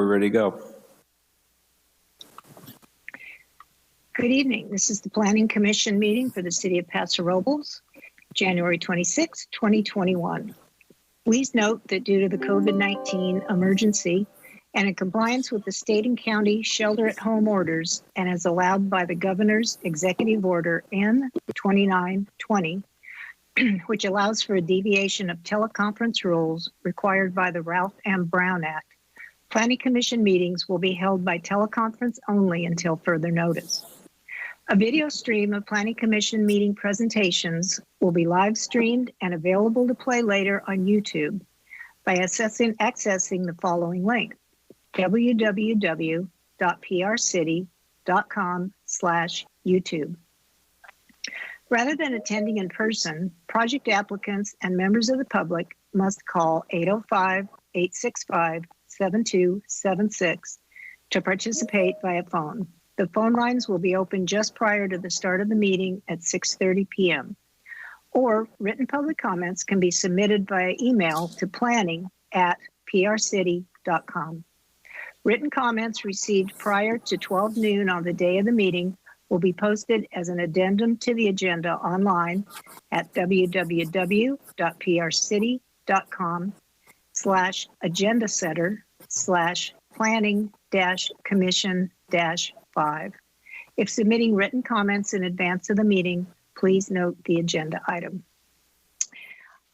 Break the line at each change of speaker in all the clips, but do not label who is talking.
we're ready to go.
Good evening. This is the Planning Commission meeting for the City of Paso Robles, January 26, 2021. Please note that due to the COVID-19 emergency and in compliance with the state and county shelter-at-home orders and as allowed by the Governor's Executive Order N-2920, which allows for a deviation of teleconference rules required by the Ralph M. Brown Act, Planning Commission meetings will be held by teleconference only until further notice. A video stream of Planning Commission meeting presentations will be live streamed and available to play later on YouTube by accessing the following link, www.prcity.com/YouTube. Rather than attending in person, project applicants and members of the public must call 805-865-7276 to participate via phone. The phone lines will be open just prior to the start of the meeting at 6:30 p.m. Or written public comments can be submitted via email to planning@prcity.com. Written comments received prior to 12 noon on the day of the meeting will be posted as an addendum to the agenda online at www.prcity.com/agendasetter/planning-commission-5. If submitting written comments in advance of the meeting, please note the agenda item.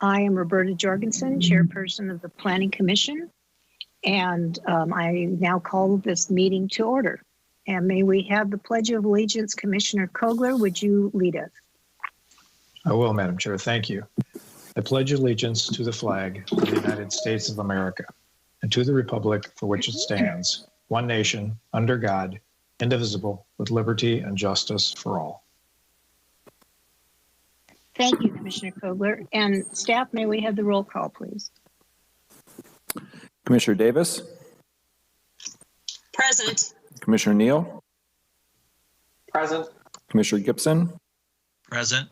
I am Roberta Jorgensen, Chairperson of the Planning Commission, and I now call this meeting to order. And may we have the Pledge of Allegiance. Commissioner Kogler, would you lead us?
I will, Madam Chair. Thank you. I pledge allegiance to the flag of the United States of America and to the republic for which it stands, one nation, under God, indivisible, with liberty and justice for all.
Thank you, Commissioner Kogler. And staff, may we have the roll call, please?
Commissioner Davis?
Present.
Commissioner Neal?
Present.
Commissioner Gibson?
Present.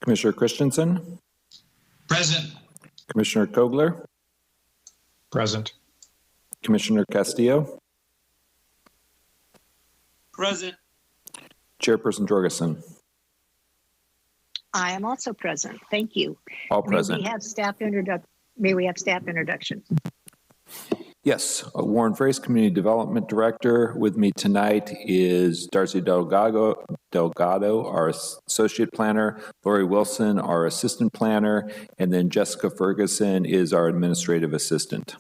Commissioner Christensen?
Present.
Commissioner Kogler?
Present.
Commissioner Castillo?
Present.
Chairperson Jorgensen?
I am also present. Thank you.
All present.
May we have staff introductions?
Yes, Warren Frace, Community Development Director. With me tonight is Darcy Delgado, our Associate Planner, Lori Wilson, our Assistant Planner, and then Jessica Ferguson is our Administrative Assistant.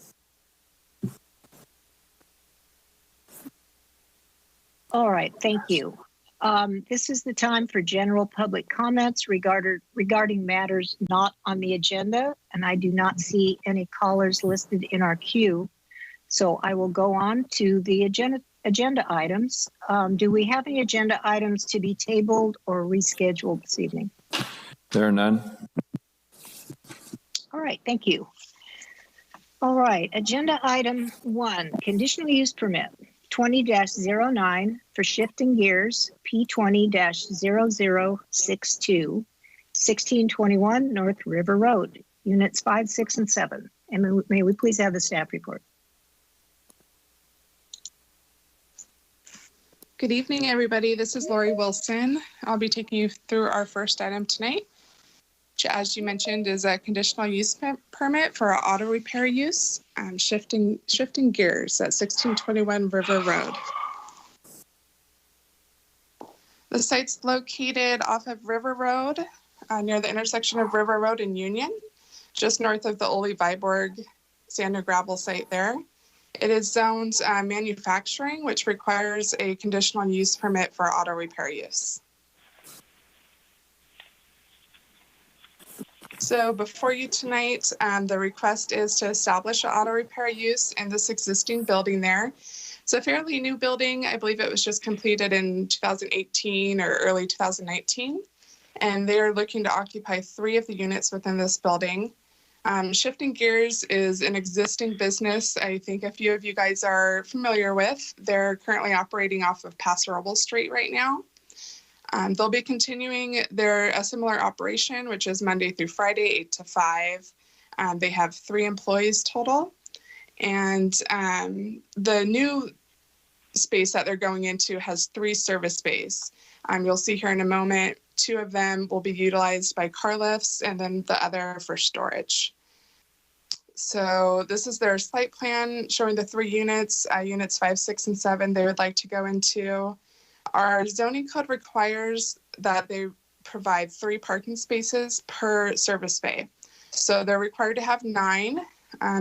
All right, thank you. This is the time for general public comments regarding matters not on the agenda, and I do not see any callers listed in our queue. So I will go on to the agenda items. Do we have any agenda items to be tabled or rescheduled this evening?
There are none.
All right, thank you. All right, agenda item 1, conditional use permit 20-09 for Shifting Gears P20-0062, 1621 North River Road, units 5, 6, and 7. And may we please have the staff report?
Good evening, everybody. This is Lori Wilson. I'll be taking you through our first item tonight, which, as you mentioned, is a conditional use permit for our auto repair use, shifting gears at 1621 River Road. The site's located off of River Road, near the intersection of River Road and Union, just north of the Ole Viborg sand and gravel site there. It is zoned manufacturing, which requires a conditional use permit for auto repair use. So before you tonight, the request is to establish an auto repair use in this existing building there. It's a fairly new building. I believe it was just completed in 2018 or early 2019. And they're looking to occupy 3 of the units within this building. Shifting Gears is an existing business I think a few of you guys are familiar with. They're currently operating off of Paso Robles Street right now. They'll be continuing a similar operation, which is Monday through Friday, 8 to 5. They have 3 employees total. And the new space that they're going into has 3 service bays. You'll see here in a moment, 2 of them will be utilized by car lifts and then the other for storage. So this is their site plan showing the 3 units, units 5, 6, and 7 they would like to go into. Our zoning code requires that they provide 3 parking spaces per service bay. So they're required to have 9.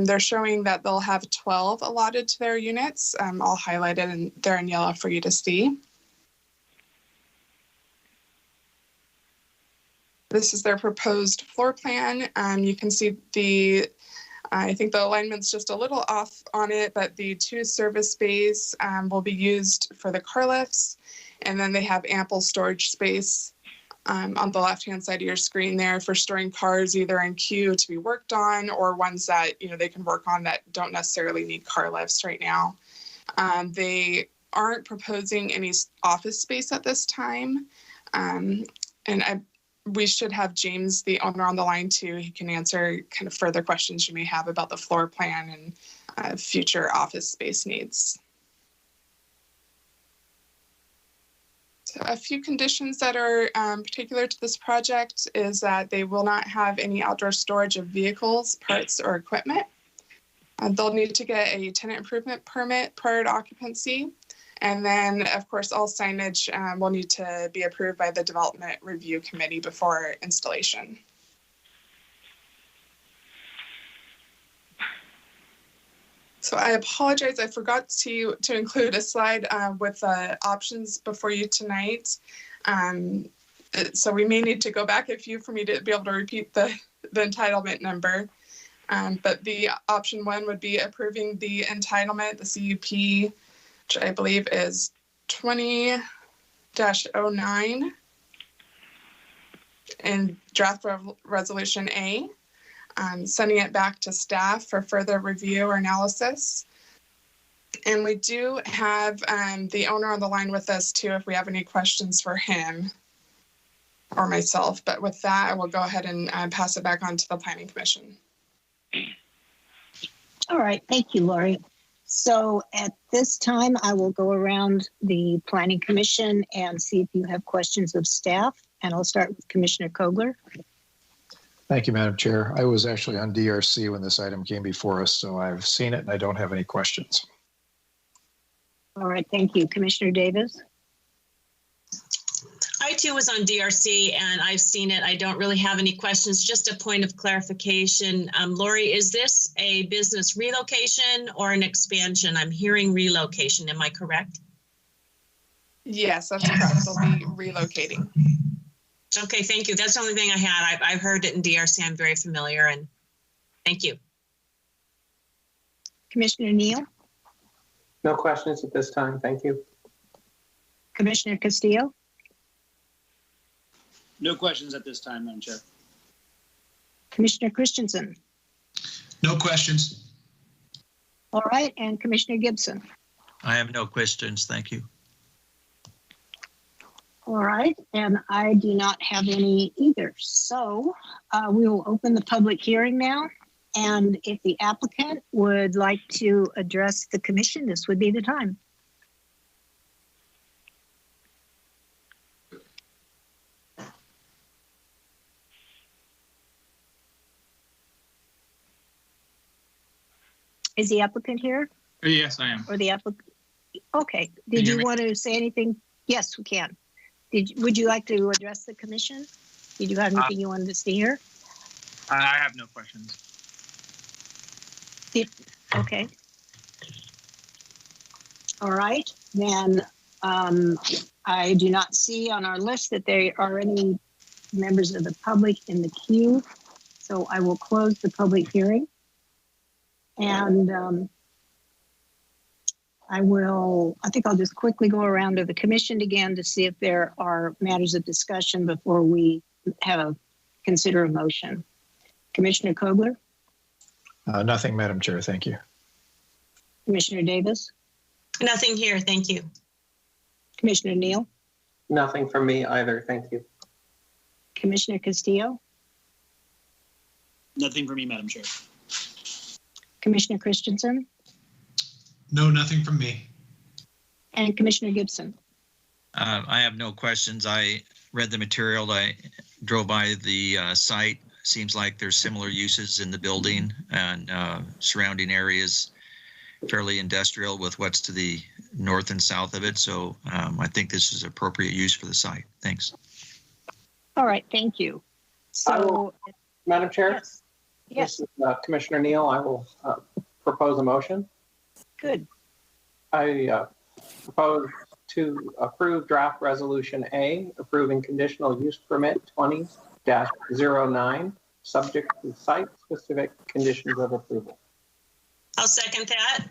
They're showing that they'll have 12 allotted to their units, all highlighted and they're in yellow for you to see. This is their proposed floor plan. You can see I think the alignment's just a little off on it, but the 2 service bays will be used for the car lifts. And then they have ample storage space on the left-hand side of your screen there for storing cars either in queue to be worked on or ones that they can work on that don't necessarily need car lifts right now. They aren't proposing any office space at this time. We should have James, the owner, on the line too. He can answer kind of further questions you may have about the floor plan and future office space needs. So a few conditions that are particular to this project is that they will not have any outdoor storage of vehicles, parts, or equipment. They'll need to get a tenant improvement permit prior to occupancy. And then, of course, all signage will need to be approved by the Development Review Committee before installation. So I apologize, I forgot to include a slide with options before you tonight. So we may need to go back a few for me to be able to repeat the entitlement number. But the option 1 would be approving the entitlement, the CUP, which I believe is 20-09 in draft resolution A, sending it back to staff for further review or analysis. And we do have the owner on the line with us too, if we have any questions for him or myself. But with that, I will go ahead and pass it back on to the Planning Commission.
All right, thank you, Lori. So at this time, I will go around the Planning Commission and see if you have questions of staff. And I'll start with Commissioner Kogler.
Thank you, Madam Chair. I was actually on DRC when this item came before us, so I've seen it and I don't have any questions.
All right, thank you. Commissioner Davis?
I too was on DRC and I've seen it. I don't really have any questions. Just a point of clarification. Lori, is this a business relocation or an expansion? I'm hearing relocation. Am I correct?
Yes, that's correct. They'll be relocating.
Okay, thank you. That's the only thing I had. I've heard it in DRC. I'm very familiar, and thank you.
Commissioner Neal?
No questions at this time. Thank you.
Commissioner Castillo?
No questions at this time, Madam Chair.
Commissioner Christensen?
No questions.
All right, and Commissioner Gibson?
I have no questions. Thank you.
All right, and I do not have any either. So we will open the public hearing now. And if the applicant would like to address the commission, this would be the time. Is the applicant here?
Yes, I am.
Or the applicant? Okay. Did you want to say anything? Yes, we can. Would you like to address the commission? Did you have anything you wanted to see here?
I have no questions.
Okay. All right. Then I do not see on our list that there are any members of the public in the queue. So I will close the public hearing. And I think I'll just quickly go around to the commission again to see if there are matters of discussion before we consider a motion. Commissioner Kogler?
Nothing, Madam Chair. Thank you.
Commissioner Davis?
Nothing here. Thank you.
Commissioner Neal?
Nothing from me either. Thank you.
Commissioner Castillo?
Nothing for me, Madam Chair.
Commissioner Christensen?
No, nothing from me.
And Commissioner Gibson.
I have no questions. I read the material. I drove by the site. Seems like there's similar uses in the building and surrounding areas, fairly industrial with what's to the north and south of it. So I think this is appropriate use for the site. Thanks.
All right, thank you. So,
Madam Chair?
yes. Yes,
This is, Commissioner Neal, I will propose a motion.
good.
I propose to approve draft resolution A, approving conditional use permit 20-09, subject to site-specific conditions of approval.
I'll second that.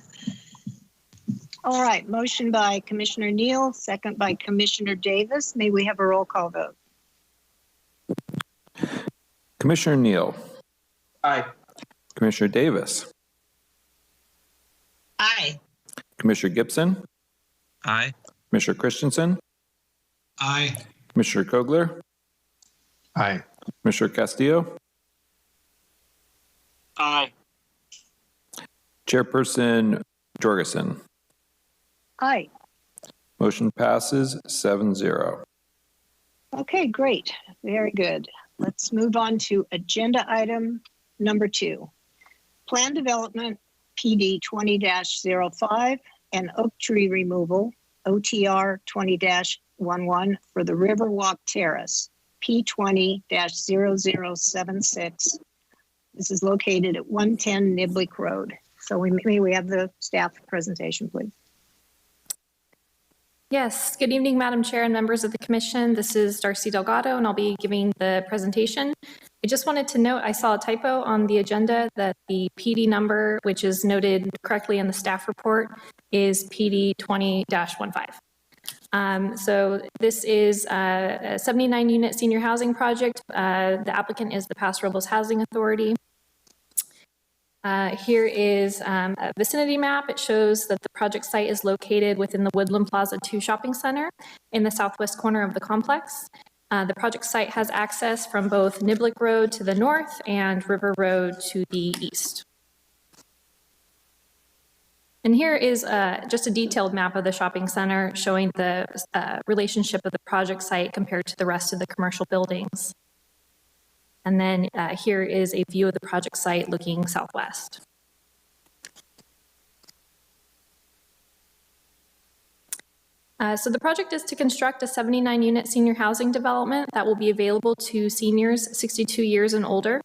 All right, motion by Commissioner Neal, second by Commissioner Davis. May we have a roll call vote?
Commissioner Neal,
Aye.
Commissioner Davis,
Aye.
Commissioner Gibson,
Aye.
Commissioner Christensen,
Aye.
Commissioner Kogler,
Aye.
Commissioner Castillo,
Aye.
Chairperson Jorgensen.
Aye.
Motion passes 7-0.
Okay, great. Very good. Let's move on to agenda item number 2. Plan development PD 20-05 and oak tree removal OTR 20-11 for the Riverwalk Terrace P20-0076. This is located at 110 Niblick Road. So may we have the staff presentation, please?
Yes, good evening, Madam Chair and members of the Commission. This is Darcy Delgado, and I'll be giving the presentation. I just wanted to note, I saw a typo on the agenda that the PD number, which is noted correctly in the staff report, is PD 20-15. So this is a 79-unit senior housing project. The applicant is the Paso Robles Housing Authority. Here is a vicinity map. It shows that the project site is located within the Woodland Plaza 2 shopping center in the southwest corner of the complex. The project site has access from both Niblick Road to the north and River Road to the east. And here is just a detailed map of the shopping center showing the relationship of the project site compared to the rest of the commercial buildings. And then here is a view of the project site looking southwest. So the project is to construct a 79-unit senior housing development that will be available to seniors 62 years and older.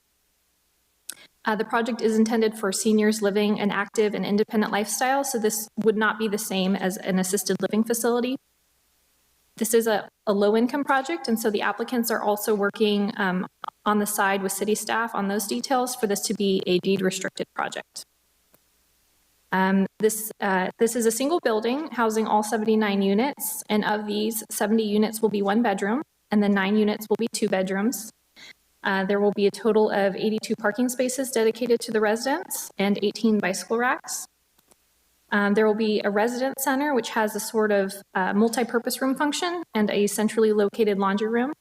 The project is intended for seniors living an active and independent lifestyle, so this would not be the same as an assisted living facility. This is a low-income project, and so the applicants are also working on the side with city staff on those details for this to be a deed-restricted project. This is a single building housing all 79 units, and of these, 70 units will be 1 bedroom, and then 9 units will be 2 bedrooms. There will be a total of 82 parking spaces dedicated to the residents and 18 bicycle racks. There will be a resident center, which has a sort of multi-purpose room function and a centrally located laundry room.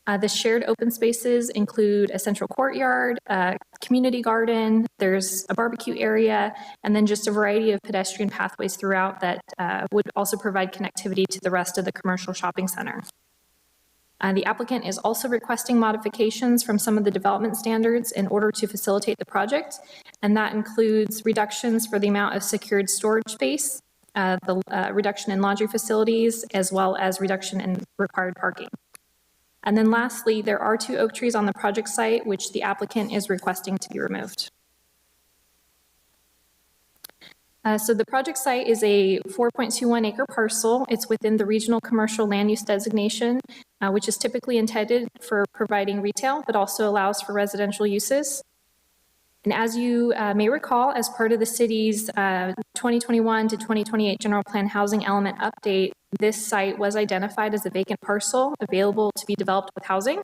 The shared open spaces include a central courtyard, a community garden, there's a barbecue area, and then just a variety of pedestrian pathways throughout that would also provide connectivity to the rest of the commercial shopping center. The applicant is also requesting modifications from some of the development standards in order to facilitate the project, and that includes reductions for the amount of secured storage space, the reduction in laundry facilities, as well as reduction in required parking. And then lastly, there are 2 oak trees on the project site, which the applicant is requesting to be removed. So the project site is a 4.21 acre parcel. It's within the regional commercial land use designation, which is typically intended for providing retail, but also allows for residential uses. And as you may recall, as part of the city's 2021 to 2028 general plan housing element update, this site was identified as a vacant parcel available to be developed with housing.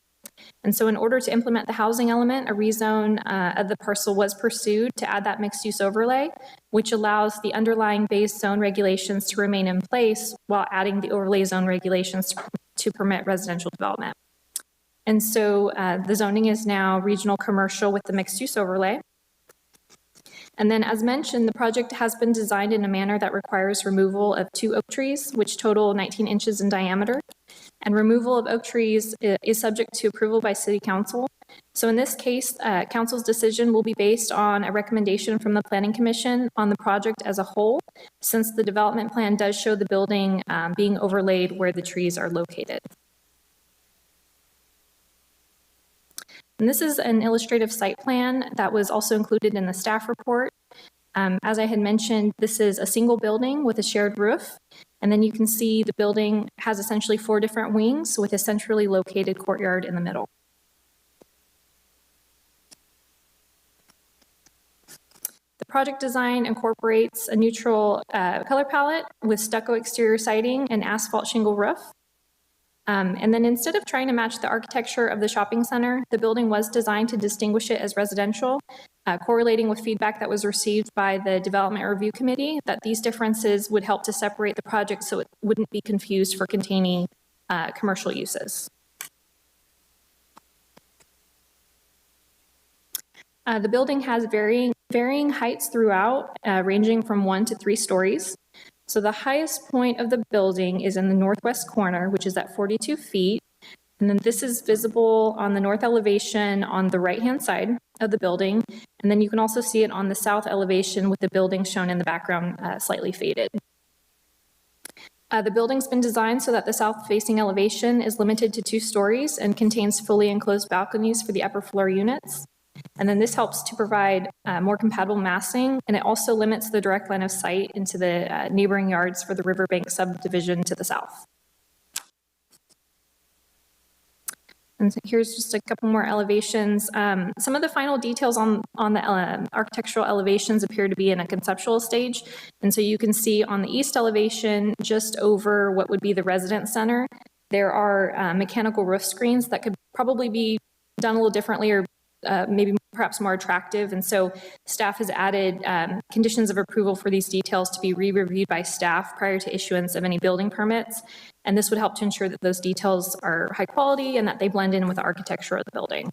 And so in order to implement the housing element, a rezone of the parcel was pursued to add that mixed use overlay, which allows the underlying base zone regulations to remain in place while adding the overlay zone regulations to permit residential development. And so the zoning is now regional commercial with the mixed use overlay. And then, as mentioned, the project has been designed in a manner that requires removal of 2 oak trees, which total 19 inches in diameter. And removal of oak trees is subject to approval by City Council. So in this case, Council's decision will be based on a recommendation from the Planning Commission on the project as a whole, since the development plan does show the building being overlaid where the trees are located. And this is an illustrative site plan that was also included in the staff report. As I had mentioned, this is a single building with a shared roof. And then you can see the building has essentially 4 different wings with a centrally located courtyard in the middle. The project design incorporates a neutral color palette with stucco exterior siding and asphalt shingle roof. And then instead of trying to match the architecture of the shopping center, the building was designed to distinguish it as residential, correlating with feedback that was received by the Development Review Committee that these differences would help to separate the project so it wouldn't be confused for containing commercial uses. The building has varying heights throughout, ranging from 1 to 3 stories. So the highest point of the building is in the northwest corner, which is at 42 feet. And then this is visible on the north elevation on the right-hand side of the building. And then you can also see it on the south elevation with the building shown in the background slightly faded. The building's been designed so that the south-facing elevation is limited to 2 stories and contains fully enclosed balconies for the upper floor units. And then this helps to provide more compatible massing, and it also limits the direct line of sight into the neighboring yards for the Riverbank subdivision to the south. And so here's just a couple more elevations. Some of the final details on the architectural elevations appear to be in a conceptual stage. And so you can see on the east elevation, just over what would be the residence center, there are mechanical roof screens that could probably be done a little differently or maybe perhaps more attractive. And so staff has added conditions of approval for these details to be re-reviewed by staff prior to issuance of any building permits. And this would help to ensure that those details are high quality and that they blend in with the architecture of the building.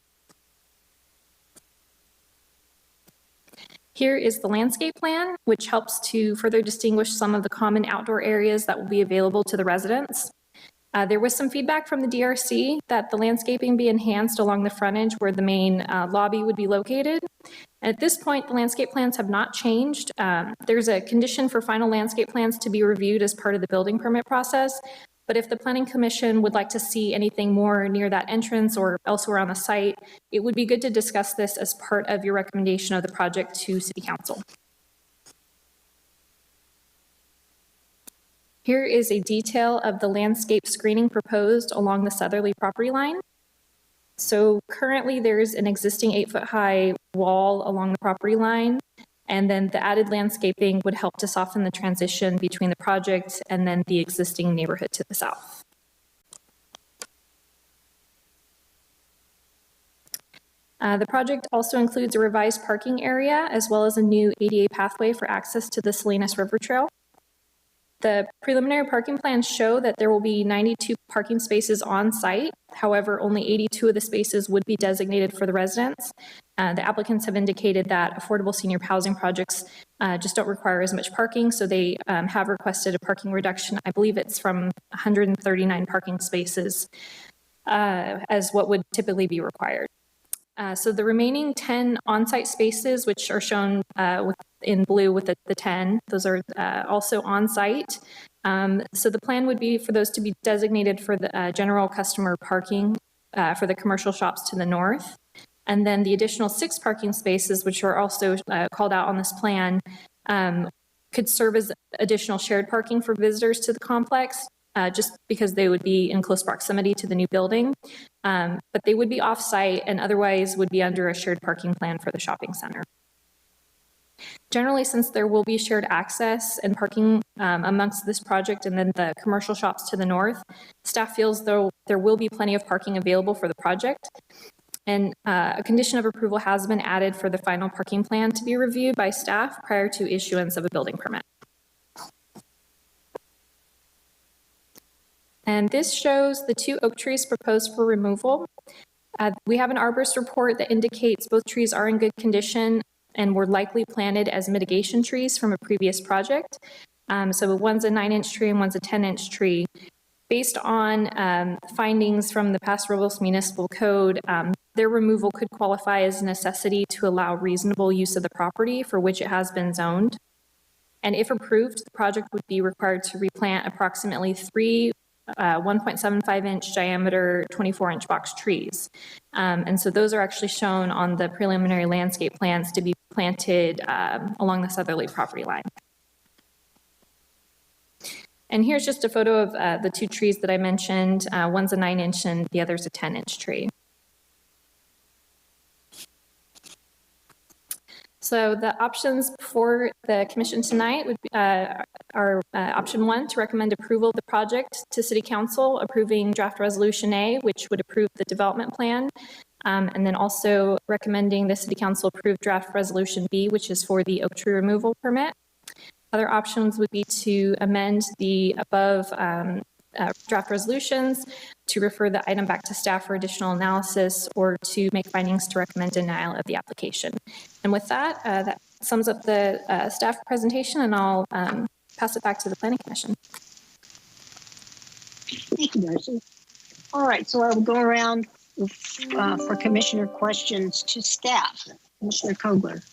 Here is the landscape plan, which helps to further distinguish some of the common outdoor areas that will be available to the residents. There was some feedback from the DRC that the landscaping be enhanced along the frontage where the main lobby would be located. And at this point, the landscape plans have not changed. There's a condition for final landscape plans to be reviewed as part of the building permit process. But if the Planning Commission would like to see anything more near that entrance or elsewhere on the site, it would be good to discuss this as part of your recommendation of the project to City Council. Here is a detail of the landscape screening proposed along the southerly property line. So currently there's an existing 8-foot-high wall along the property line, and then the added landscaping would help to soften the transition between the project and then the existing neighborhood to the south. The project also includes a revised parking area as well as a new ADA pathway for access to the Salinas River Trail. The preliminary parking plans show that there will be 92 parking spaces on site. However, only 82 of the spaces would be designated for the residents. The applicants have indicated that affordable senior housing projects just don't require as much parking, so they have requested a parking reduction. I believe it's from 139 parking spaces as what would typically be required. So the remaining 10 on-site spaces, which are shown in blue with the 10, those are also on-site. So the plan would be for those to be designated for the general customer parking for the commercial shops to the north. And then the additional 6 parking spaces, which are also called out on this plan, could serve as additional shared parking for visitors to the complex. Just because they would be in close proximity to the new building, but they would be off-site and otherwise would be under a shared parking plan for the shopping center. Generally, since there will be shared access and parking amongst this project and then the commercial shops to the north, staff feels though there will be plenty of parking available for the project. And a condition of approval has been added for the final parking plan to be reviewed by staff prior to issuance of a building permit. And this shows the 2 oak trees proposed for removal. We have an arborist report that indicates both trees are in good condition and were likely planted as mitigation trees from a previous project. So one's a 9-inch tree and one's a 10-inch tree. Based on findings from the Paso Robles Municipal Code, their removal could qualify as a necessity to allow reasonable use of the property for which it has been zoned. And if approved, the project would be required to replant approximately 3 1.75-inch diameter, 24-inch box trees. And so those are actually shown on the preliminary landscape plans to be planted along the southerly property line. And here's just a photo of the 2 trees that I mentioned. One's a 9-inch and the other's a 10-inch tree. So the options for the commission tonight would be, are option 1, to recommend approval of the project to City Council, approving draft resolution A, which would approve the development plan. And then also recommending the City Council approve draft resolution B, which is for the oak tree removal permit. Other options would be to amend the above draft resolutions, to refer the item back to staff for additional analysis, or to make findings to recommend denial of the application. And with that, that sums up the staff presentation, and I'll pass it back to the Planning Commission.
Thank you, Darcy. All right, so I will go around for commissioner questions to staff. Commissioner Kogler.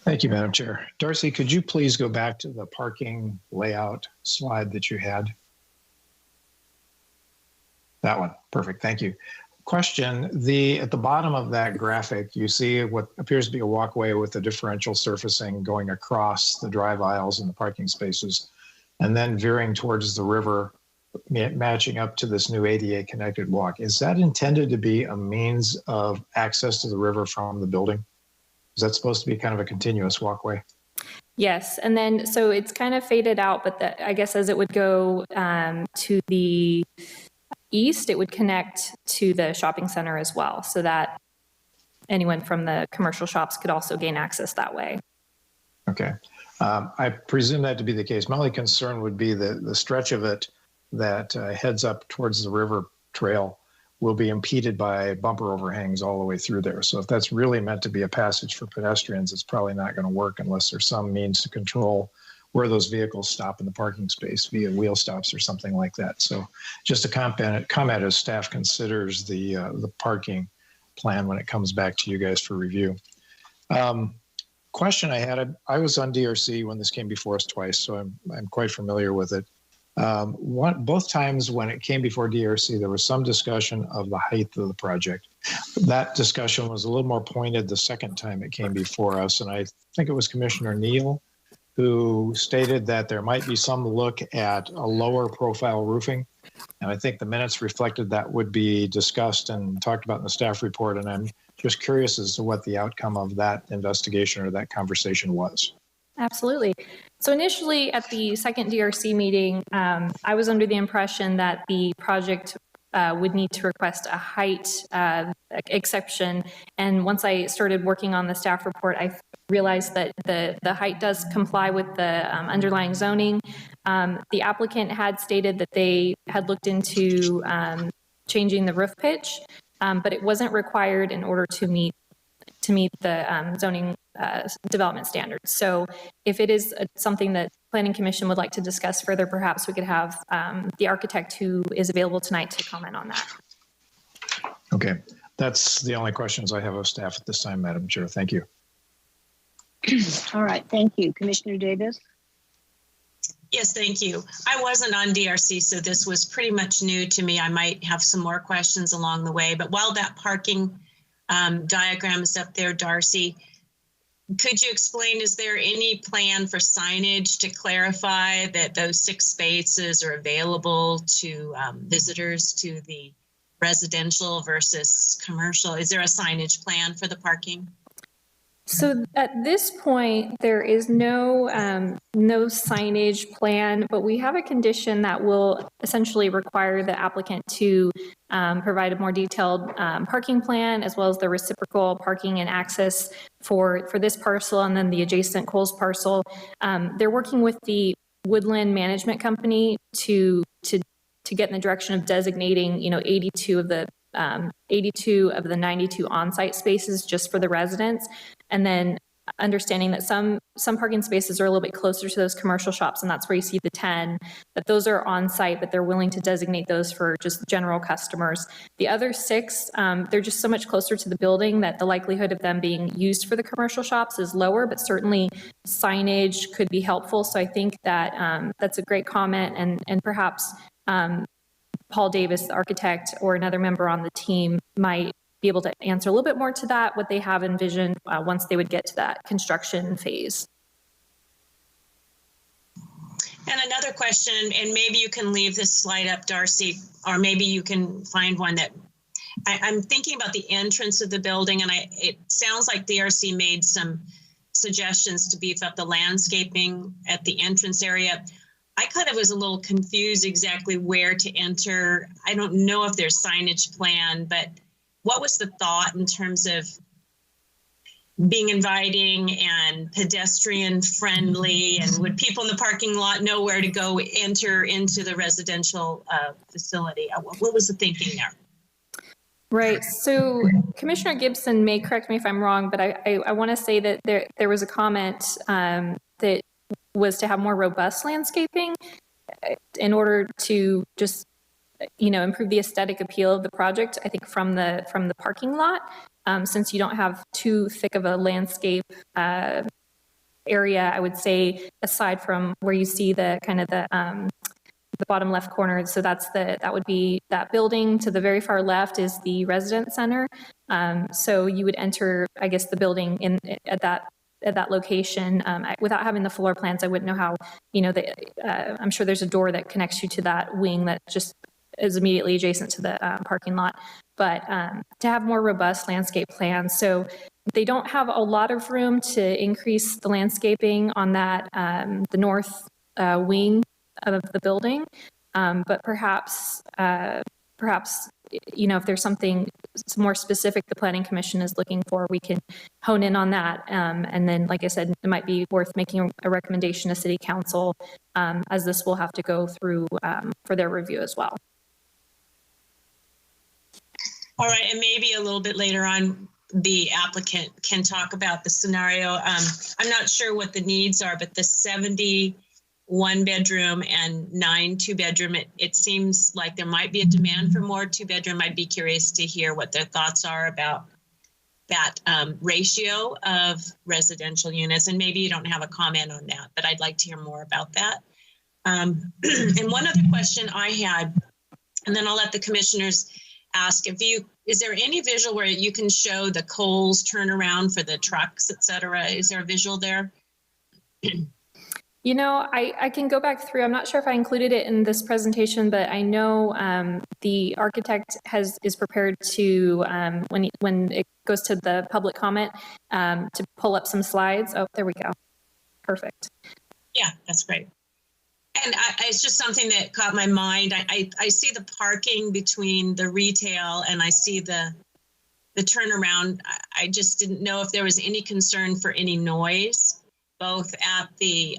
Thank you, Madam Chair. Darcy, could you please go back to the parking layout slide that you had? That one. Perfect. Thank you. Question, at the bottom of that graphic, you see what appears to be a walkway with the differential surfacing going across the drive aisles and the parking spaces, and then veering towards the river, matching up to this new ADA connected walk. Is that intended to be a means of access to the river from the building? Is that supposed to be kind of a continuous walkway?
Yes, and then so it's kind of faded out, but I guess as it would go to the east, it would connect to the shopping center as well, so that anyone from the commercial shops could also gain access that way.
Okay. I presume that to be the case. My only concern would be the stretch of it that heads up towards the river trail will be impeded by bumper overhangs all the way through there. So if that's really meant to be a passage for pedestrians, it's probably not going to work unless there's some means to control where those vehicles stop in the parking space via wheel stops or something like that. So just a comment as staff considers the parking plan when it comes back to you guys for review. Question I had, I was on DRC when this came before us twice, so I'm quite familiar with it. Both times when it came before DRC, there was some discussion of the height of the project. That discussion was a little more pointed the second time it came before us, and I think it was Commissioner Neal who stated that there might be some look at a lower profile roofing. And I think the minutes reflected that would be discussed and talked about in the staff report. And I'm just curious as to what the outcome of that investigation or that conversation was.
Absolutely. So initially at the second DRC meeting, I was under the impression that the project would need to request a height exception. And once I started working on the staff report, I realized that the height does comply with the underlying zoning. The applicant had stated that they had looked into changing the roof pitch, but it wasn't required in order to meet the zoning development standards. So if it is something that Planning Commission would like to discuss further, perhaps we could have the architect who is available tonight to comment on that.
Okay, that's the only questions I have of staff at this time, Madam Chair. Thank you.
All right, thank you. Commissioner Davis?
Yes, thank you. I wasn't on DRC, so this was pretty much new to me. I might have some more questions along the way, but while that parking diagram is up there, Darcy, could you explain, is there any plan for signage to clarify that those 6 spaces are available to visitors to the residential versus commercial? Is there a signage plan for the parking?
So at this point, there is no signage plan, but we have a condition that will essentially require the applicant to provide a more detailed parking plan, as well as the reciprocal parking and access for this parcel and then the adjacent Coles parcel. They're working with the Woodland Management Company to get in the direction of designating, 82 of the 82 of the 92 on-site spaces just for the residents. And then understanding that some parking spaces are a little bit closer to those commercial shops, and that's where you see the 10, that those are on site, but they're willing to designate those for just general customers. The other 6, they're just so much closer to the building that the likelihood of them being used for the commercial shops is lower, but certainly signage could be helpful. So I think that that's a great comment, and perhaps Paul Davis, the architect, or another member on the team might be able to answer a little bit more to that, what they have envisioned once they would get to that construction phase.
And another question, and maybe you can leave this slide up, Darcy, or maybe you can find one that, I'm thinking about the entrance of the building, and it sounds like DRC made some suggestions to beef up the landscaping at the entrance area. I kind of was a little confused exactly where to enter. I don't know if there's signage planned, but what was the thought in terms of being inviting and pedestrian friendly, and would people in the parking lot know where to go enter into the residential facility? What was the thinking there?
Right. So Commissioner Gibson may correct me if I'm wrong, but I want to say that there was a comment that was to have more robust landscaping in order to just improve the aesthetic appeal of the project, I think from the parking lot, since you don't have too thick of a landscape area, I would say, aside from where you see the kind of the bottom left corner. So that would be that building. To the very far left is the resident center. So you would enter, I guess, the building at that location. Without having the floor plans, I wouldn't know how, I'm sure there's a door that connects you to that wing that just is immediately adjacent to the parking lot, but to have more robust landscape plans. So they don't have a lot of room to increase the landscaping on that, the north wing of the building, but perhaps, if there's something more specific the Planning Commission is looking for, we can hone in on that. And then, like I said, it might be worth making a recommendation to City Council, as this will have to go through for their review as well.
All right, and maybe a little bit later on, the applicant can talk about the scenario. I'm not sure what the needs are, but the 70 one-bedroom and 9 two-bedroom, it seems like there might be a demand for more two-bedroom. I'd be curious to hear what their thoughts are about that ratio of residential units, and maybe you don't have a comment on that, but I'd like to hear more about that. And one other question I had, and then I'll let the commissioners ask, is there any visual where you can show the Kohl's turnaround for the trucks, et cetera? Is there a visual there?
I can go back through. I'm not sure if I included it in this presentation, but I know the architect is prepared to, when it goes to the public comment, to pull up some slides. Oh, there we go. Perfect.
Yeah, that's great. And it's just something that caught my mind. I see the parking between the retail and I see the turnaround. I just didn't know if there was any concern for any noise, both at the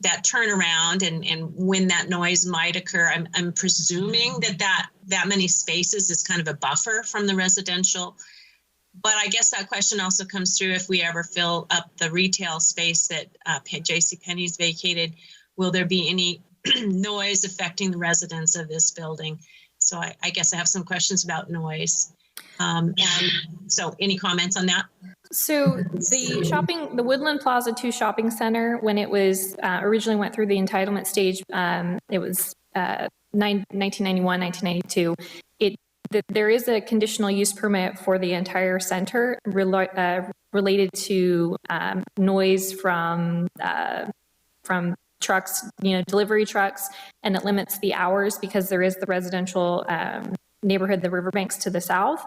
that turnaround and when that noise might occur. I'm presuming that many spaces is kind of a buffer from the residential. But I guess that question also comes through if we ever fill up the retail space that JCPenney's vacated. Will there be any noise affecting the residents of this building? So I guess I have some questions about noise. And so any comments on that?
So the Woodland Plaza 2 shopping center, when it was originally went through the entitlement stage, it was 1991, 1992. There is a conditional use permit for the entire center related to noise from trucks, delivery trucks, and it limits the hours because there is the residential neighborhood, the Riverbanks to the south.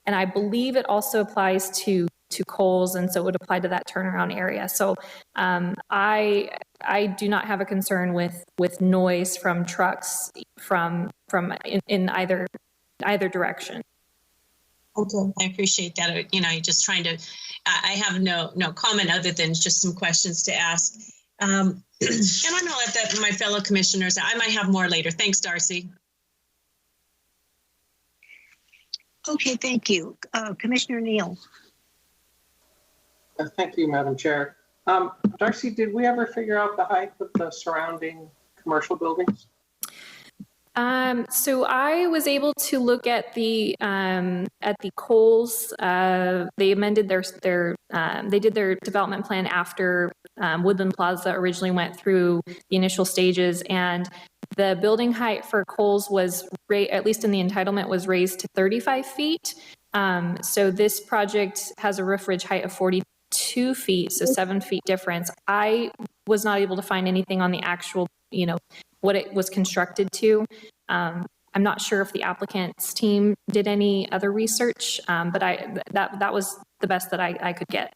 And I believe it also applies to Kohl's, and so it would apply to that turnaround area. So I do not have a concern with noise from trucks in either direction.
Okay, I appreciate that. Just trying to, I have no comment other than just some questions to ask. And I'm going to let my fellow commissioners, I might have more later. Thanks, Darcy.
Okay, thank you. Commissioner Neal.
Thank you, Madam Chair. Darcy, did we ever figure out the height of the surrounding commercial buildings?
So I was able to look at the Kohl's. They amended they did their development plan after Woodland Plaza originally went through the initial stages, and the building height for Kohl's was, at least in the entitlement, was raised to 35 feet. So this project has a roof ridge height of 42 feet, so 7 feet difference. I was not able to find anything on the actual, what it was constructed to. I'm not sure if the applicant's team did any other research, but that was the best that I could get.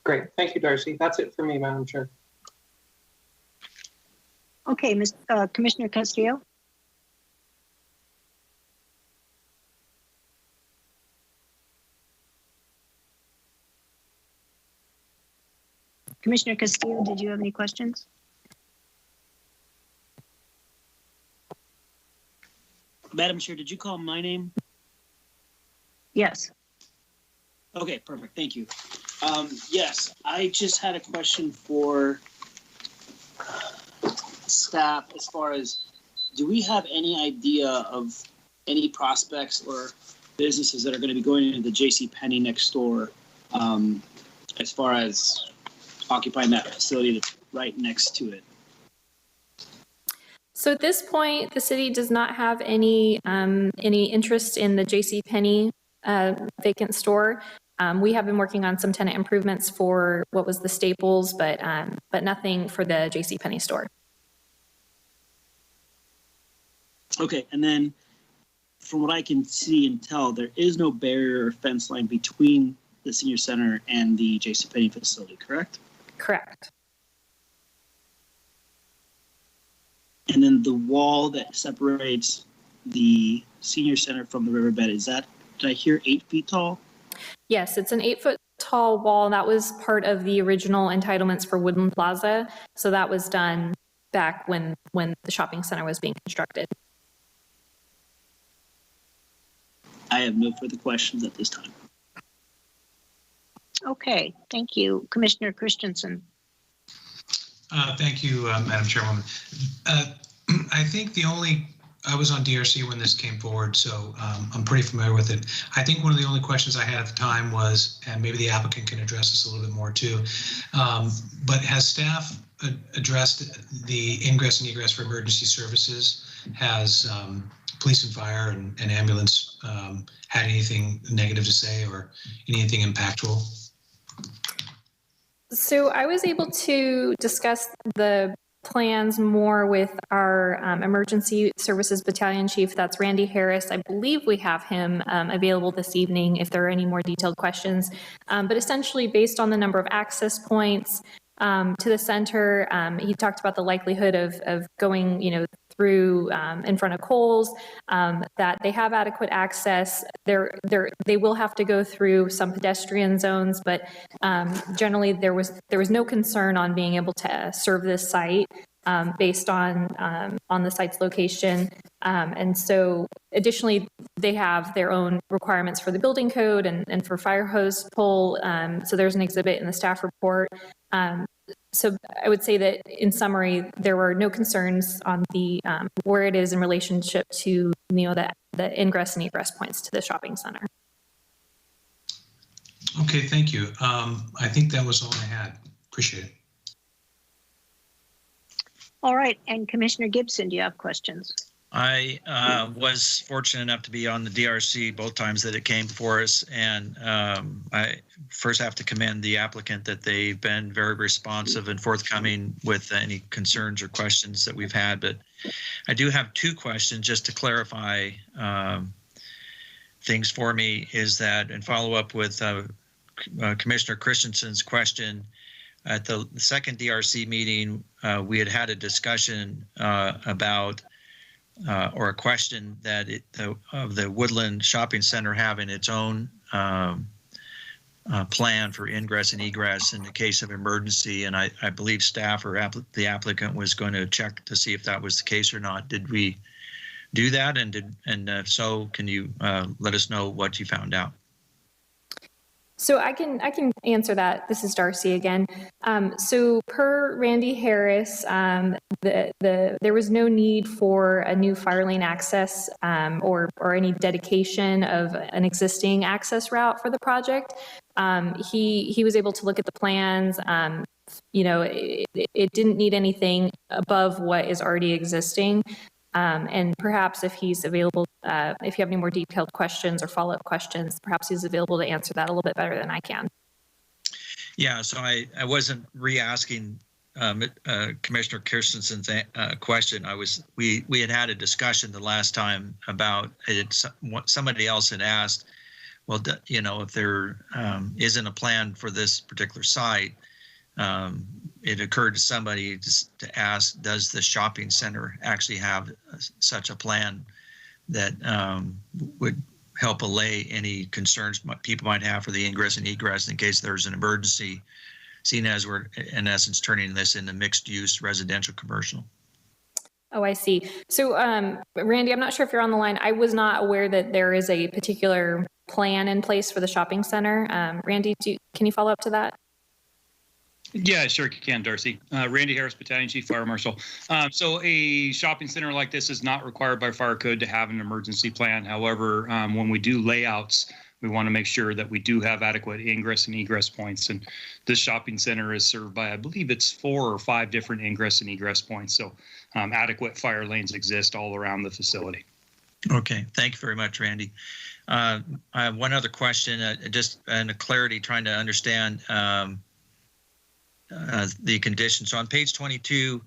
Great. Thank you, Darcy. That's it for me, Madam Chair.
Okay, Commissioner Castillo. Commissioner Castillo, did you have any questions?
Madam Chair, did you call my name?
Yes.
Okay, perfect. Thank you. Yes, I just had a question for staff as far as, do we have any idea of any prospects or businesses that are going to be going into the JCPenney next door as far as occupying that facility that's right next to it?
So at this point, the city does not have any interest in the JCPenney vacant store. We have been working on some tenant improvements for what was the Staples, but nothing for the JCPenney store.
Okay, and then from what I can see and tell, there is no barrier or fence line between the senior center and the JCPenney facility, correct?
Correct.
And then the wall that separates the senior center from the riverbed, is that, did I hear 8 feet tall?
Yes, it's an 8-foot tall wall. That was part of the original entitlements for Woodland Plaza. So that was done back when the shopping center was being constructed.
I have no further questions at this time.
Okay, thank you. Commissioner Christensen.
Thank you, Madam Chairwoman. I think I was on DRC when this came forward, so I'm pretty familiar with it. I think one of the only questions I had at the time was, and maybe the applicant can address this a little bit more too, but has staff addressed the ingress and egress for emergency services? Has police and fire and ambulance had anything negative to say or anything impactful?
So I was able to discuss the plans more with our emergency services battalion chief. That's Randy Harris. I believe we have him available this evening if there are any more detailed questions. But essentially, based on the number of access points to the center, he talked about the likelihood of going, through in front of Kohl's, that they have adequate access. They will have to go through some pedestrian zones, but generally there was no concern on being able to serve this site based on the site's location. And so additionally, they have their own requirements for the building code and for fire hose pull. So there's an exhibit in the staff report. So I would say that in summary, there were no concerns on the where it is in relationship to the ingress and egress points to the shopping center.
Okay, thank you. I think that was all I had. Appreciate it.
All right, and Commissioner Gibson, do you have questions?
I was fortunate enough to be on the DRC both times that it came before us, and I first have to commend the applicant that they've been very responsive and forthcoming with any concerns or questions that we've had. But I do have 2 questions just to clarify things for me, is that, and follow up with Commissioner Christensen's question. At the second DRC meeting, we had a discussion about or a question that of the Woodland Shopping Center having its own plan for ingress and egress in the case of emergency, and I believe staff or the applicant was going to check to see if that was the case or not. Did we do that? And if so, can you let us know what you found out?
So I can answer that. This is Darcy again. So per Randy Harris, there was no need for a new fire lane access or any dedication of an existing access route for the project. He was able to look at the plans. It didn't need anything above what is already existing. And perhaps if he's available, if you have any more detailed questions or follow-up questions, perhaps he's available to answer that a little bit better than I can.
Yeah, so I wasn't re-asking Commissioner Kirstensen's question. We had a discussion the last time about it. Somebody else had asked, well, if there isn't a plan for this particular site, it occurred to somebody to ask, does the shopping center actually have such a plan that would help allay any concerns people might have for the ingress and egress in case there's an emergency, seeing as we're in essence turning this into mixed use residential commercial?
Oh, I see. So Randy, I'm not sure if you're on the line. I was not aware that there is a particular plan in place for the shopping center. Randy, can you follow up to that?
Yeah, sure can, Darcy. Randy Harris, Battalion Chief Fire Marshal. So a shopping center like this is not required by fire code to have an emergency plan. However, when we do layouts, we want to make sure that we do have adequate ingress and egress points. And this shopping center is served by, I believe it's 4 or 5 different ingress and egress points. So adequate fire lanes exist all around the facility.
Okay, thank you very much, Randy. I have one other question, just in a clarity, trying to understand the conditions. So on page 22,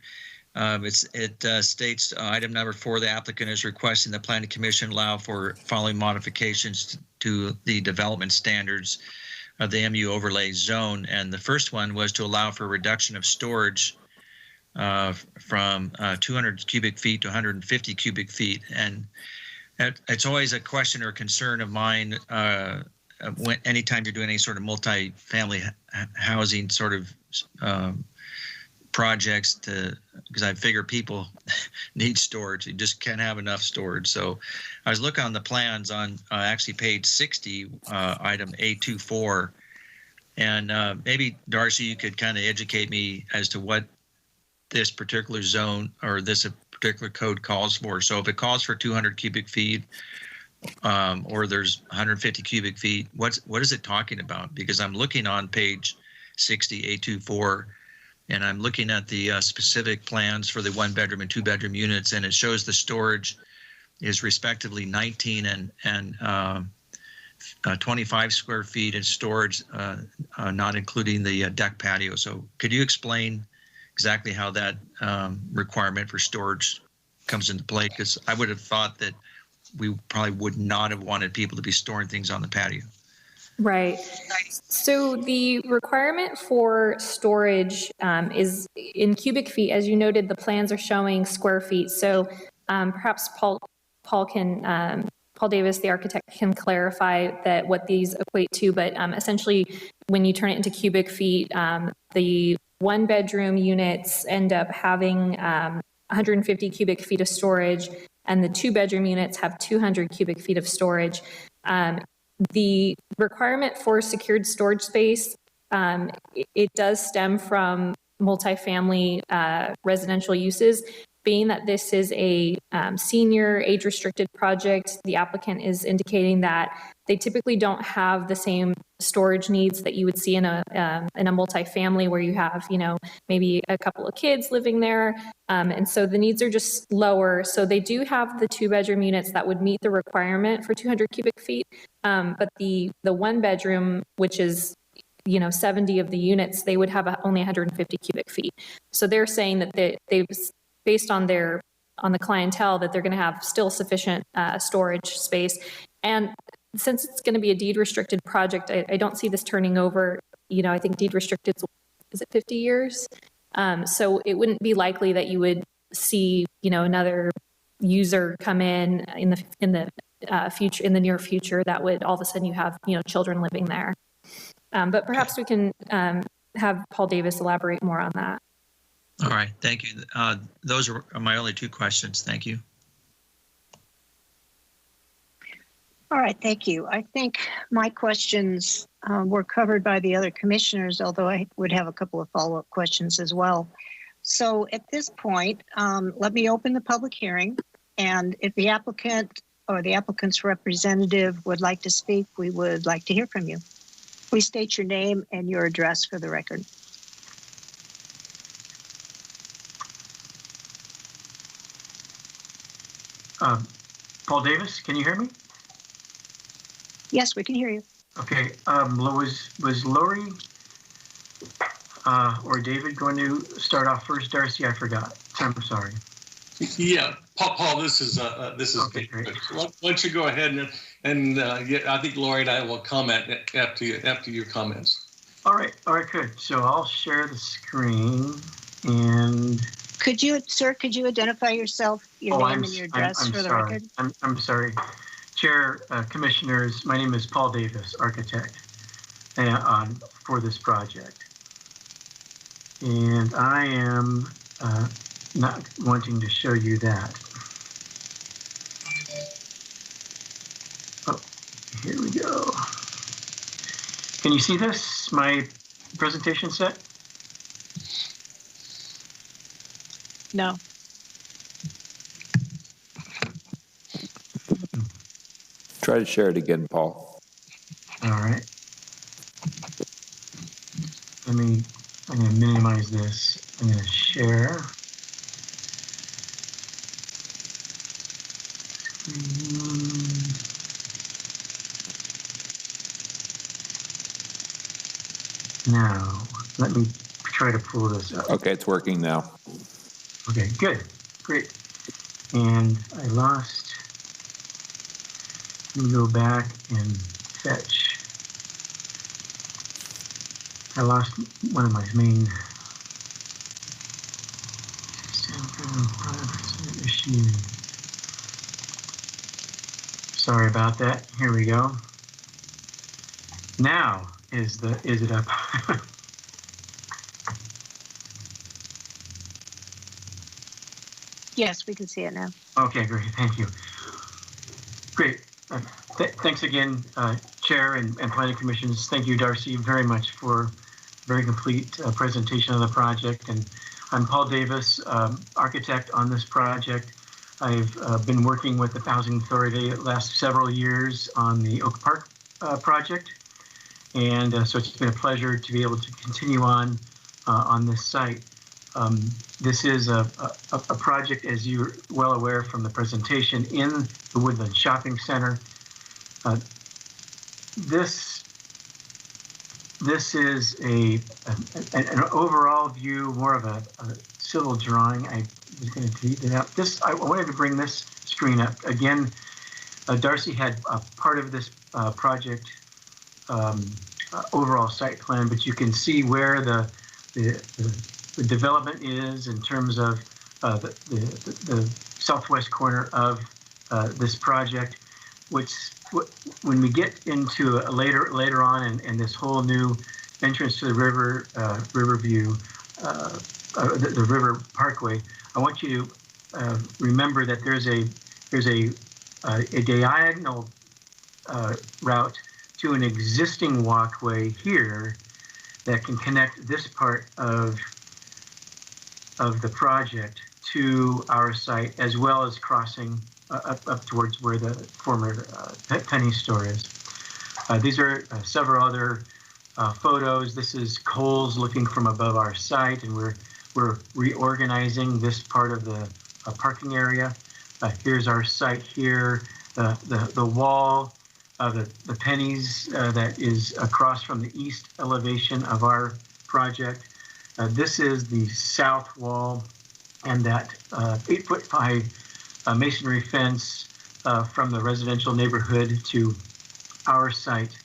it states item number 4, the applicant is requesting the Planning Commission allow for following modifications to the development standards of the MU overlay zone. And the first one was to allow for reduction of storage from 200 cubic feet to 150 cubic feet. And it's always a question or concern of mine anytime you're doing any sort of multi-family housing sort of projects, because I figure people need storage. You just can't have enough storage. So I was looking on the plans on actually page 60, item A24, and maybe Darcy, you could kind of educate me as to what this particular zone or this particular code calls for. So if it calls for 200 cubic feet, or there's 150 cubic feet, what is it talking about? Because I'm looking on page 60 A24, and I'm looking at the specific plans for the 1-bedroom and 2-bedroom units, and it shows the storage is respectively 19 and 25 square feet in storage, not including the deck patio. So could you explain exactly how that requirement for storage comes into play? Because I would have thought that we probably would not have wanted people to be storing things on the patio.
Right. So the requirement for storage is in cubic feet. As you noted, the plans are showing square feet. So perhaps Paul Davis, the architect, can clarify that what these equate to. But essentially, when you turn it into cubic feet, the 1-bedroom units end up having 150 cubic feet of storage, and the 2-bedroom units have 200 cubic feet of storage. The requirement for secured storage space, it does stem from multifamily residential uses. Being that this is a senior age-restricted project, the applicant is indicating that they typically don't have the same storage needs that you would see in a multifamily where you have, maybe a couple of kids living there. And so the needs are just lower. So they do have the 2-bedroom units that would meet the requirement for 200 cubic feet. But the 1-bedroom, which is 70 of the units, they would have only 150 cubic feet. So they're saying that they've based on the clientele, that they're going to have still sufficient storage space. And since it's going to be a deed restricted project, I don't see this turning over. I think deed restricted is it 50 years? So it wouldn't be likely that you would see, another user come in the future, in the near future, that would all of a sudden you have, children living there. But perhaps we can have Paul Davis elaborate more on that.
All right, thank you. Those are my only 2 questions. Thank you.
All right, thank you. I think my questions were covered by the other commissioners, although I would have a couple of follow-up questions as well. So at this point, let me open the public hearing. And if the applicant or the applicant's representative would like to speak, we would like to hear from you. Please state your name and your address for the record.
Paul Davis, can you hear me?
Yes, we can hear you.
Okay, was Lori or David going to start off first? Darcy, I forgot. I'm sorry.
Yeah, Paul, this is
okay, great.
Why don't you go ahead and I think Lori and I will comment after your comments.
All right, good. So I'll share the screen and.
Could you identify yourself, your name and your address for the record?
I'm sorry. Chair, Commissioners, my name is Paul Davis, architect for this project. And I am not wanting to show you that. Oh, here we go. Can you see this, my presentation set?
No.
Try to share it again, Paul.
All right. I'm going to minimize this. I'm going to share. Now, let me try to pull this up.
Okay, it's working now.
Okay, good, great. And I lost. Let me go back and fetch. I lost one of my main issues. Sorry about that. Here we go. Now is it up?
Yes, we can see it now.
Okay, great. Thank you. Great. Thanks again, Chair and Planning Commissions. Thank you, Darcy, very much for a very complete presentation of the project. And I'm Paul Davis, architect on this project. I've been working with the Housing Authority the last several years on the Oak Park project. And so it's been a pleasure to be able to continue on this site. This is a project, as you're well aware from the presentation, in the Woodland Shopping Center. This is an overall view, more of a civil drawing. I was going to delete it out. I wanted to bring this screen up again. Darcy had a part of this project overall site plan, but you can see where the development is in terms of the southwest corner of this project, which when we get into later on and this whole new entrance to the river view, the river parkway, I want you to remember that there's a diagonal route to an existing walkway here that can connect this part of the project to our site, as well as crossing up towards where the former penny store is. These are several other photos. This is Coles looking from above our site, and we're reorganizing this part of the parking area. Here's our site here. The wall of the pennies that is across from the east elevation of our project. This is the south wall, and that 8-foot high masonry fence from the residential neighborhood to our site.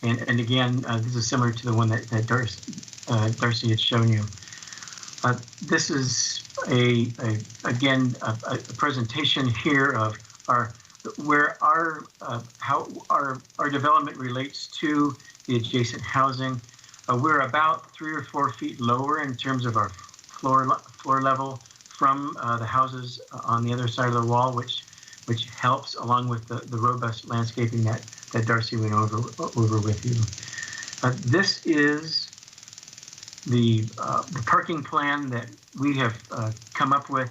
And again, this is similar to the one that Darcy had shown you. This is again a presentation here of how our development relates to the adjacent housing. We're about 3 or 4 feet lower in terms of our floor level from the houses on the other side of the wall, which which helps along with the robust landscaping that Darcy went over with you. This is the parking plan that we have come up with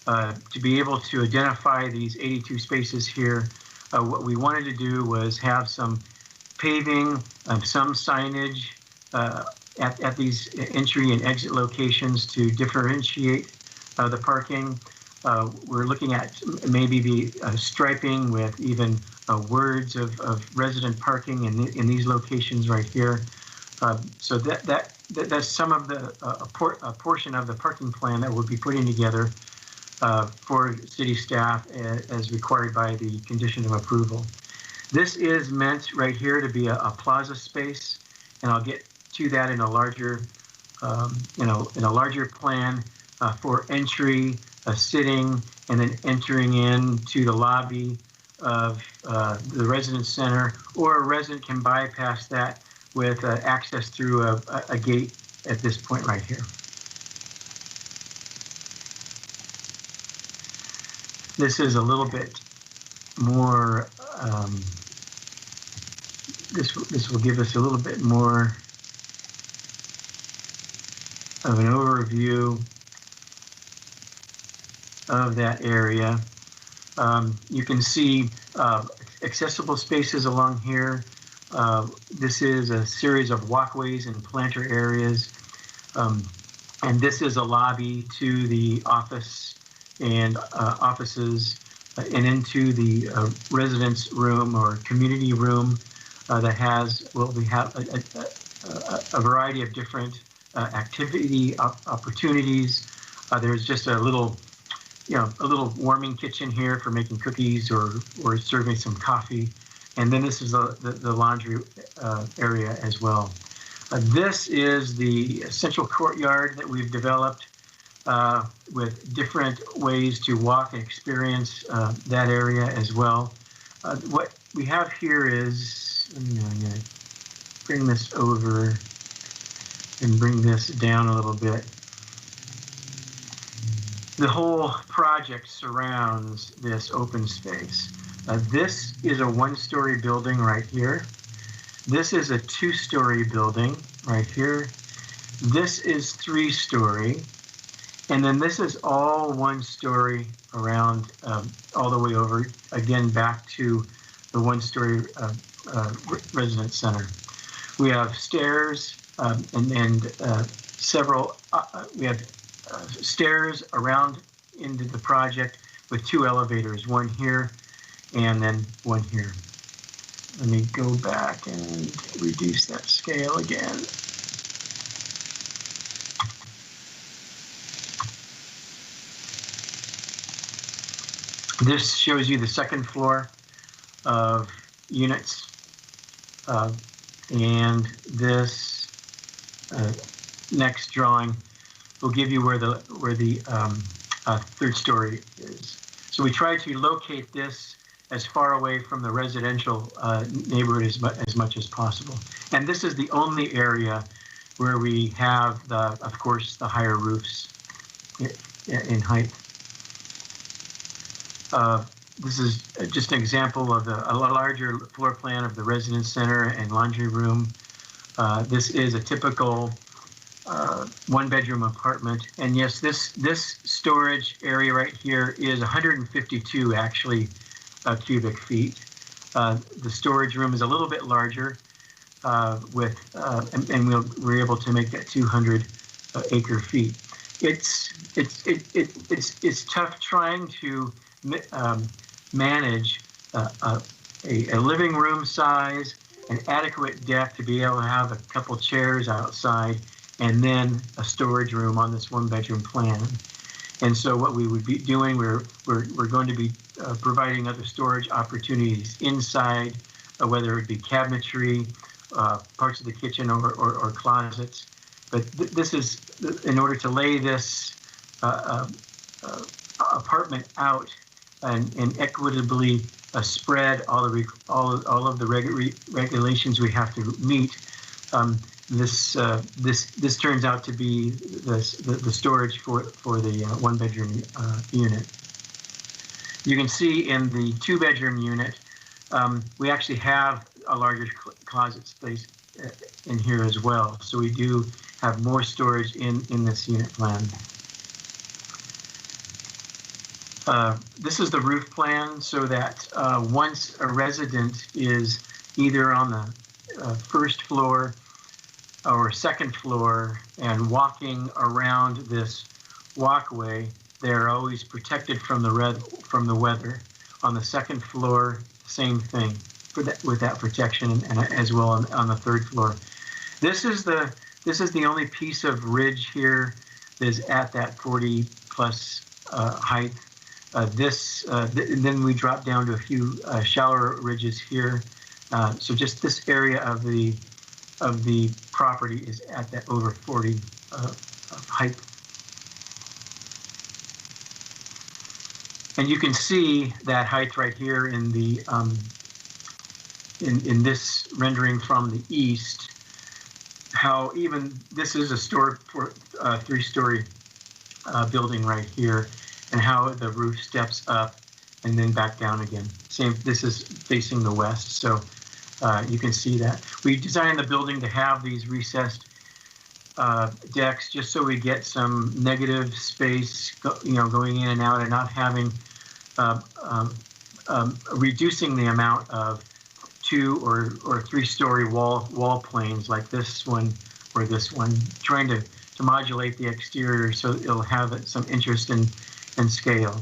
to be able to identify these 82 spaces here. What we wanted to do was have some paving, some signage at these entry and exit locations to differentiate the parking. We're looking at maybe the striping with even words of resident parking in these locations right here. So that's some of the a portion of the parking plan that we'll be putting together for city staff as required by the condition of approval. This is meant right here to be a plaza space, and I'll get to that in a larger, in a larger plan for entry, sitting, and then entering into the lobby of the residence center, or a resident can bypass that with access through a gate at this point right here. This is a little bit more, this will give us a little bit more of an overview of that area. You can see accessible spaces along here. This is a series of walkways and planter areas. And this is a lobby to the office and offices and into the residence room or community room that has, well, we have a variety of different activity opportunities. There's just a little, a little warming kitchen here for making cookies or serving some coffee. And then this is the laundry area as well. This is the central courtyard that we've developed with different ways to walk and experience that area as well. What we have here is, I'm going to bring this over and bring this down a little bit. The whole project surrounds this open space. This is a one-story building right here. This is a two-story building right here. This is three-story. And then this is all one-story around all the way over, again, back to the one-story residence center. We have stairs and several, we have stairs around into the project with two elevators, one here and then one here. Let me go back and reduce that scale again. This shows you the second floor of units, and this next drawing will give you where the third story is. So we try to locate this as far away from the residential neighborhood as much as possible. And this is the only area where we have, of course, the higher roofs in height. This is just an example of a larger floor plan of the residence center and laundry room. This is a typical one-bedroom apartment. And yes, this storage area right here is 152 actually cubic feet. The storage room is a little bit larger with, and we're able to make that 200 acre feet. It's tough trying to manage a living room size, an adequate deck to be able to have a couple chairs outside, and then a storage room on this one-bedroom plan. And so what we would be doing, we're going to be providing other storage opportunities inside, whether it be cabinetry, parts of the kitchen or closets. But this is, in order to lay this apartment out and equitably spread all of the regulations we have to meet, this turns out to be the storage for the one-bedroom unit. You can see in the 2-bedroom unit, we actually have a larger closet space in here as well. So we do have more storage in this unit plan. This is the roof plan, so that once a resident is either on the first floor or second floor and walking around this walkway, they're always protected from the weather. On the second floor, same thing with that protection, and as well on the third floor. This is the only piece of ridge here that is at that 40+ height. Then we drop down to a few shallower ridges here. So just this area of the property is at that over 40 height. And you can see that height right here in the in this rendering from the east. How even this is a 3-story building right here, and how the roof steps up and then back down again. Same. This is facing the west, so you can see that we designed the building to have these recessed decks, just so we get some negative space, going in and out, and not having reducing the amount of 2 or 3-story wall planes like this one or this one, trying to modulate the exterior so it'll have some interest in scale.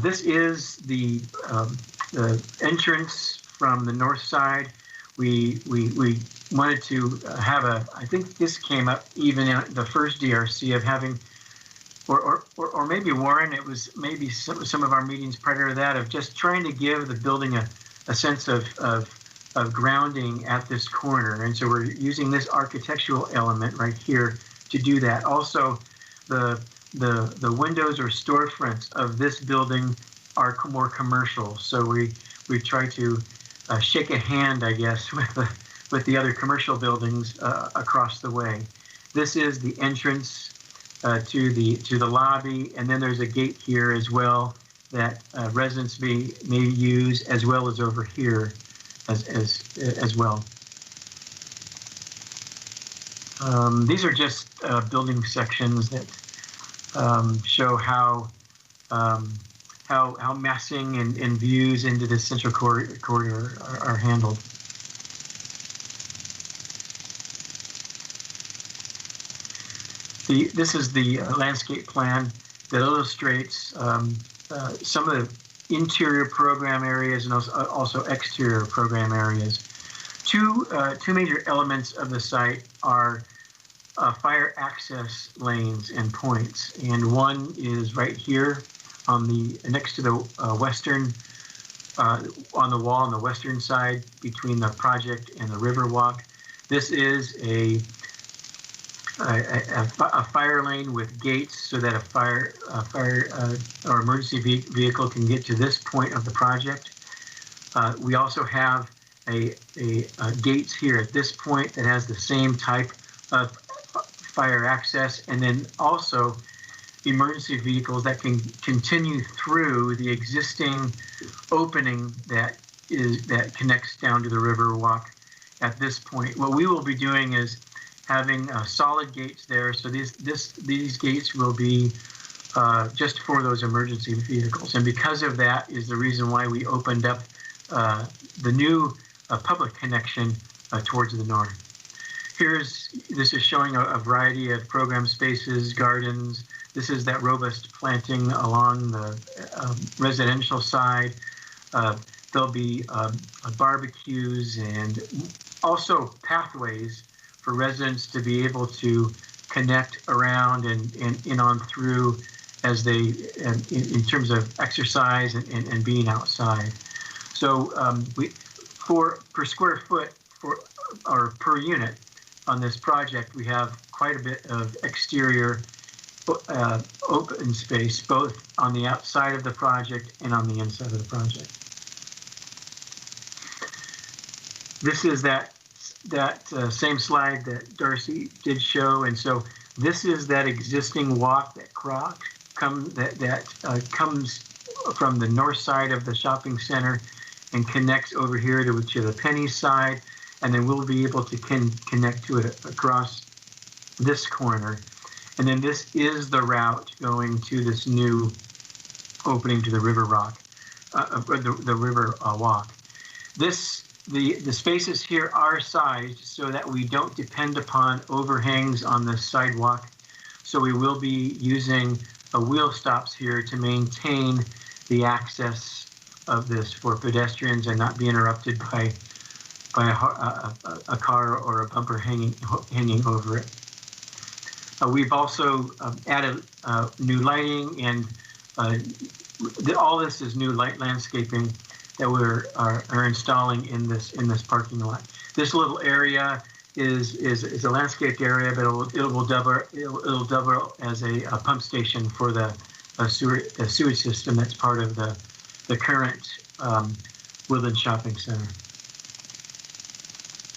This is the entrance from the north side. We wanted to have I think this came up even in the first DRC of having, or maybe Warren, it was maybe some of our meetings prior to that, of just trying to give the building a sense of grounding at this corner. And so we're using this architectural element right here to do that. Also, the windows or storefronts of this building are more commercial. So we try to shake a hand, I guess, with the other commercial buildings across the way. This is the entrance to the lobby, and then there's a gate here as well that residents may use, as well as over here as well. These are just building sections that show how massing and views into the central corridor are handled. This is the landscape plan that illustrates some of the interior program areas and also exterior program areas. Two major elements of the site are fire access lanes and points, and one is right here next to the western on the wall on the western side between the project and the river walk. This is a fire lane with gates so that a fire or emergency vehicle can get to this point of the project. We also have a gates here at this point that has the same type of fire access, and then also emergency vehicles that can continue through the existing opening that connects down to the river walk at this point. What we will be doing is having solid gates there, so these gates will be just for those emergency vehicles, and because of that is the reason why we opened up the new public connection towards the north. This is showing a variety of program spaces, gardens. This is that robust planting along the residential side. There'll be barbecues and also pathways for residents to be able to connect around and in on through as they, in terms of exercise and being outside. So per square foot or per unit on this project, we have quite a bit of exterior open space, both on the outside of the project and on the inside of the project. This is that same slide that Darcy did show, and so this is that existing walk that comes from the north side of the shopping center and connects over here to the Penny side, and then we'll be able to connect to it across this corner. And then this is the route going to this new opening to the River Rock, the River Walk. The spaces here are sized so that we don't depend upon overhangs on the sidewalk. So we will be using wheel stops here to maintain the access of this for pedestrians and not be interrupted by a car or a bumper hanging over it. We've also added new lighting, and all this is new landscaping that are installing in this parking lot. This little area is a landscaped area, but it will double as a pump station for the sewage system that's part of the current Woodland Shopping Center.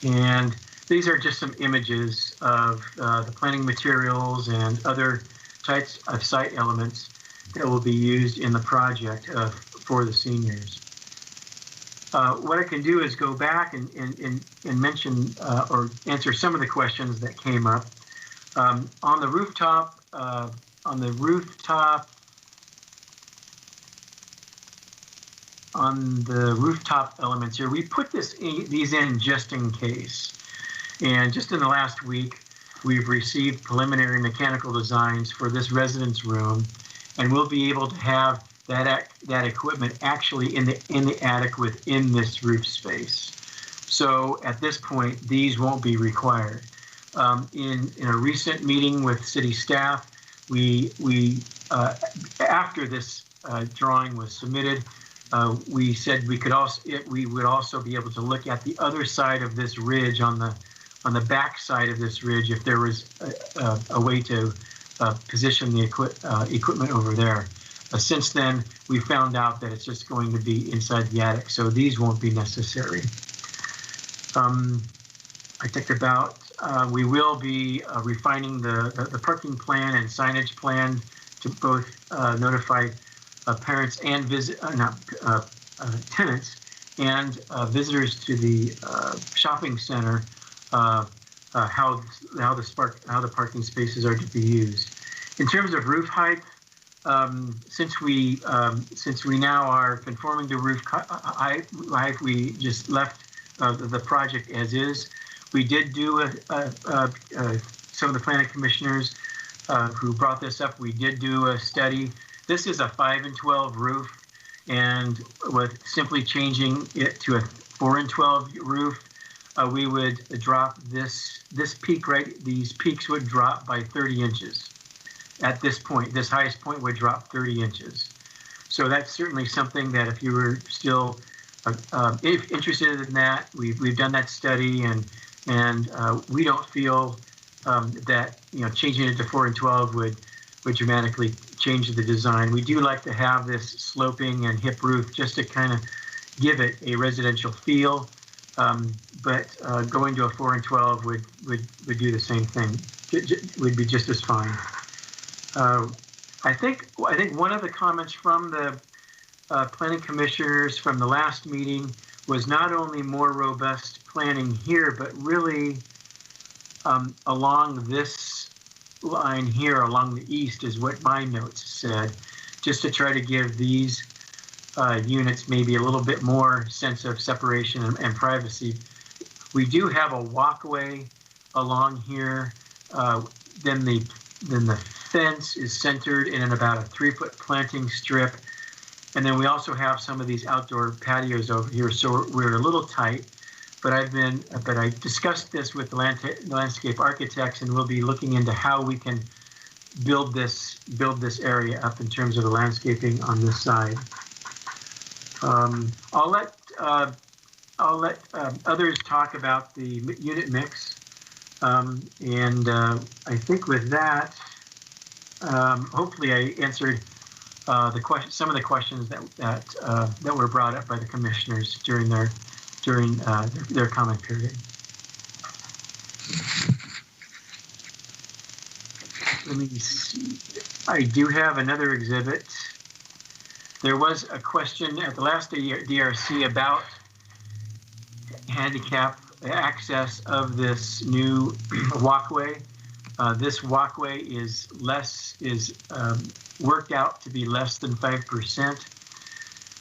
And these are just some images of the planning materials and other types of site elements that will be used in the project for the seniors. What I can do is go back and mention or answer some of the questions that came up. On the rooftop elements here, we put these in just in case. And just in the last week, we've received preliminary mechanical designs for this residence room, and we'll be able to have that equipment actually in the attic within this roof space. So at this point, these won't be required. In a recent meeting with city staff, we after this drawing was submitted, we said we would also be able to look at the other side of this ridge on the back side of this ridge if there was a way to position the equipment over there. Since then, we found out that it's just going to be inside the attic, so these won't be necessary. I talked about we will be refining the parking plan and signage plan to both notify parents and tenants and visitors to the shopping center how the parking spaces are to be used. In terms of roof height, since we now are conforming to roof height, we just left the project as is. We did do some of the planning commissioners who brought this up. We did do a study. This is a 5 and 12 roof, and with simply changing it to a 4 and 12 roof, we would drop this peak, right? These peaks would drop by 30 inches. At this point, this highest point would drop 30 inches. So that's certainly something that if you were still if interested in that, we've done that study, and we don't feel that changing it to 4 and 12 would dramatically change the design. We do like to have this sloping and hip roof just to kind of give it a residential feel, but going to a 4 and 12 would do the same thing. Would be just as fine. I think one of the comments from the planning commissioners from the last meeting was not only more robust planning here, but really along this line here, along the east, is what my notes said, just to try to give these units maybe a little bit more sense of separation and privacy. We do have a walkway along here. Then the fence is centered in about a 3-foot planting strip. And then we also have some of these outdoor patios over here. So we're a little tight, but I discussed this with the landscape architects, and we'll be looking into how we can build this area up in terms of the landscaping on this side. I'll let others talk about the unit mix. And I think with that, hopefully I answered some of the questions that were brought up by the commissioners during their comment period. Let me see. I do have another exhibit There was a question at the last DRC about handicap access of this new walkway. This walkway is worked out to be less than 5%.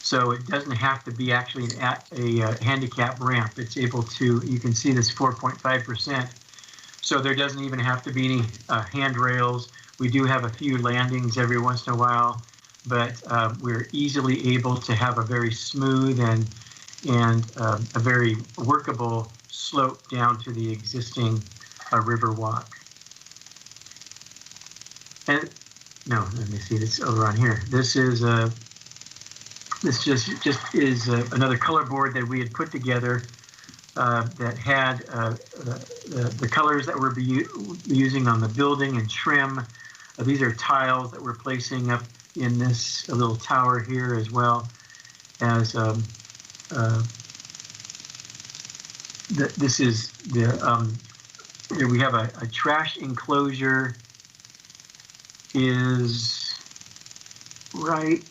So it doesn't have to be actually a handicap ramp. It's able to, you can see this 4.5%. So there doesn't even have to be any handrails. We do have a few landings every once in a while, but we're easily able to have a very smooth and a very workable slope down to the existing river walk. And no, let me see this over on here. This is this just is another color board that we had put together that had the colors that we're using on the building and trim. These are tiles that we're placing up in this little tower here, as well as this is the here we have a trash enclosure is right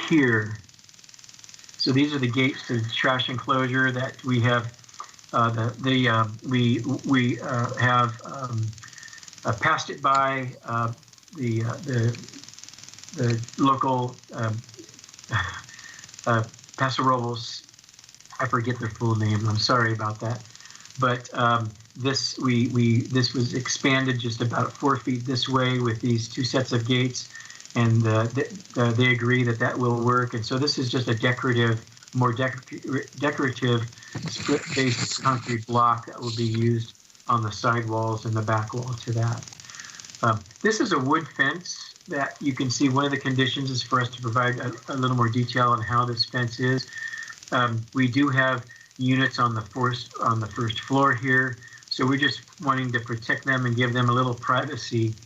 here. So these are the gates to the trash enclosure that we have. We have passed it by the local Paso Robles. I forget their full name. I'm sorry about that. But this was expanded just about 4 feet this way with these 2 sets of gates, and they agree that will work. And so this is just a more decorative split-faced concrete block that will be used on the side walls and the back wall to that. This is a wood fence that you can see. One of the conditions is for us to provide a little more detail on how this fence is. We do have units on the first floor here, so we're just wanting to protect them and give them a little privacy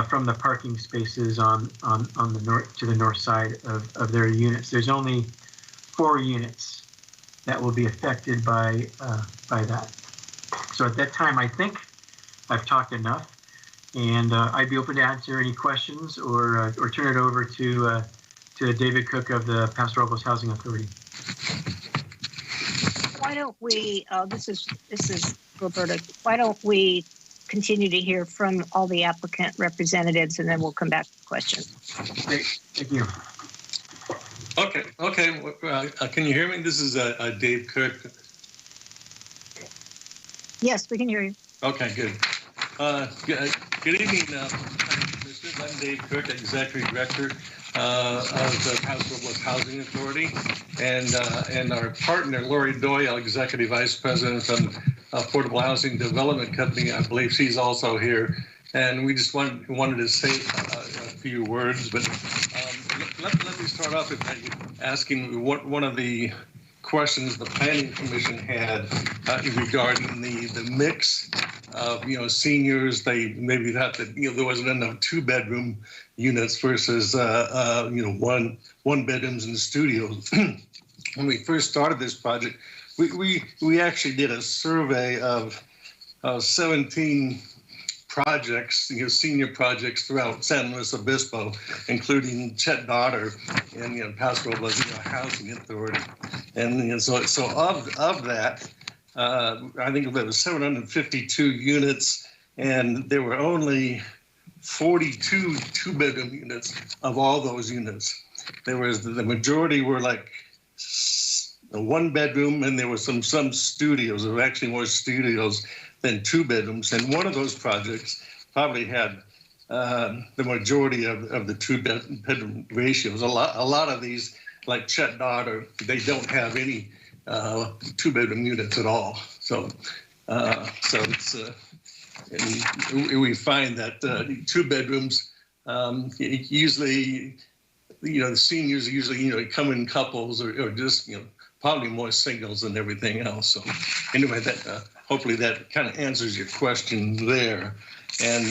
from the parking spaces on the north side of their units. There's only 4 units that will be affected by that. So at that time, I think I've talked enough, and I'd be open to answer any questions or turn it over to David Cook of the Paso Robles Housing Authority.
Why don't we, this is Roberta, why don't we continue to hear from all the applicant representatives, and then we'll come back to questions.
Great, thank you.
Okay. Can you hear me? This is Dave Cook.
Yes, we can hear you.
Okay, good. Good evening, Commissioners. I'm Dave Cook, Executive Director of the Paso Robles Housing Authority, and our partner, Lori Doyle, Executive Vice President from Affordable Housing Development Company. I believe she's also here. And we just wanted to say a few words, but let me start off with asking one of the questions the Planning Commission had regarding the mix of seniors. They maybe thought that there wasn't enough 2-bedroom units versus one bedrooms and studios. When we first started this project, we actually did a survey of 17 projects, senior projects throughout San Luis Obispo, including Chet Dotter and Paso Robles Housing Authority. And so of that, I think there was 752 units, and there were only 42 2-bedroom units of all those units. The majority were like a 1-bedroom, and there were some studios. There were actually more studios than 2 bedrooms, and one of those projects probably had the majority of the 2-bedroom ratios. A lot of these, like Chet Dotter, they don't have any 2-bedroom units at all. So it's and we find that 2 bedrooms usually, the seniors usually come in couples or just probably more singles than everything else. So anyway, that hopefully that kind of answers your question there. And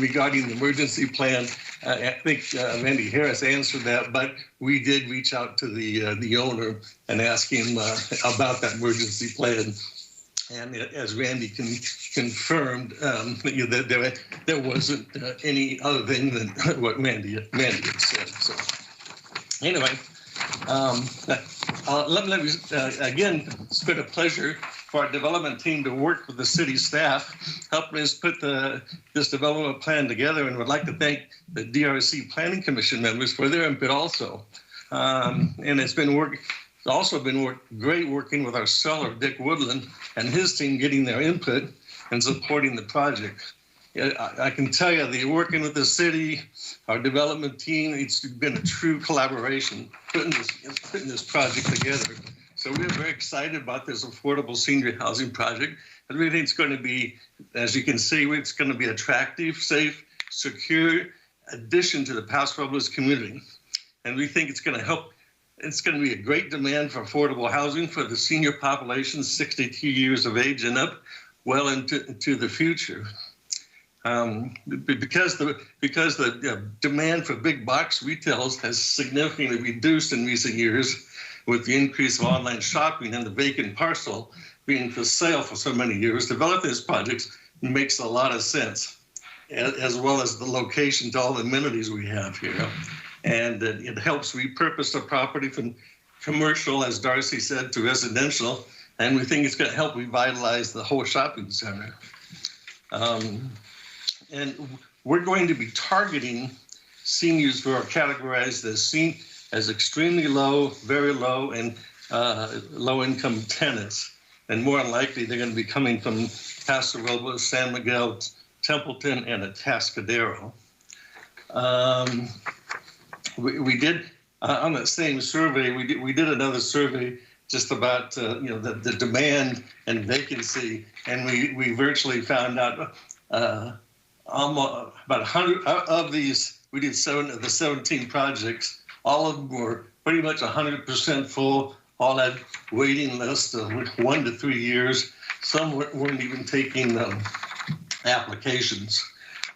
regarding the emergency plan, I think Randy Harris answered that, but we did reach out to the owner and ask him about that emergency plan. And as Randy confirmed, that there wasn't any other thing than what Randy had said. So. Anyway, let me again, it's been a pleasure for our development team to work with the city staff, helping us put this development plan together, and would like to thank the DRC Planning Commission members for their input also. And it's been great working with our seller, Dick Woodland, and his team getting their input and supporting the project. I can tell you that working with the city, our development team, it's been a true collaboration putting this project together. So we're very excited about this affordable senior housing project. And we think it's going to be, as you can see, it's going to be attractive, safe, secure addition to the Paso Robles community. And we think it's going to help. It's going to be a great demand for affordable housing for the senior population, 62 years of age and up, well into the future. Because the demand for big box retails has significantly reduced in recent years with the increase of online shopping and the vacant parcel being for sale for so many years, developing these projects makes a lot of sense, as well as the location to all the amenities we have here. And it helps repurpose the property from commercial, as Darcy said, to residential. And we think it's going to help revitalize the whole shopping center. And we're going to be targeting seniors who are categorized as extremely low, very low, and low-income tenants. And more than likely, they're going to be coming from Paso Robles, San Miguel, Templeton, and Atascadero. We did, on that same survey, we did another survey just about the demand and vacancy, and we virtually found out almost about 100 of these. We did 7 of the 17 projects. All of them were pretty much 100% full. All had waiting lists of 1 to 3 years. Some weren't even taking applications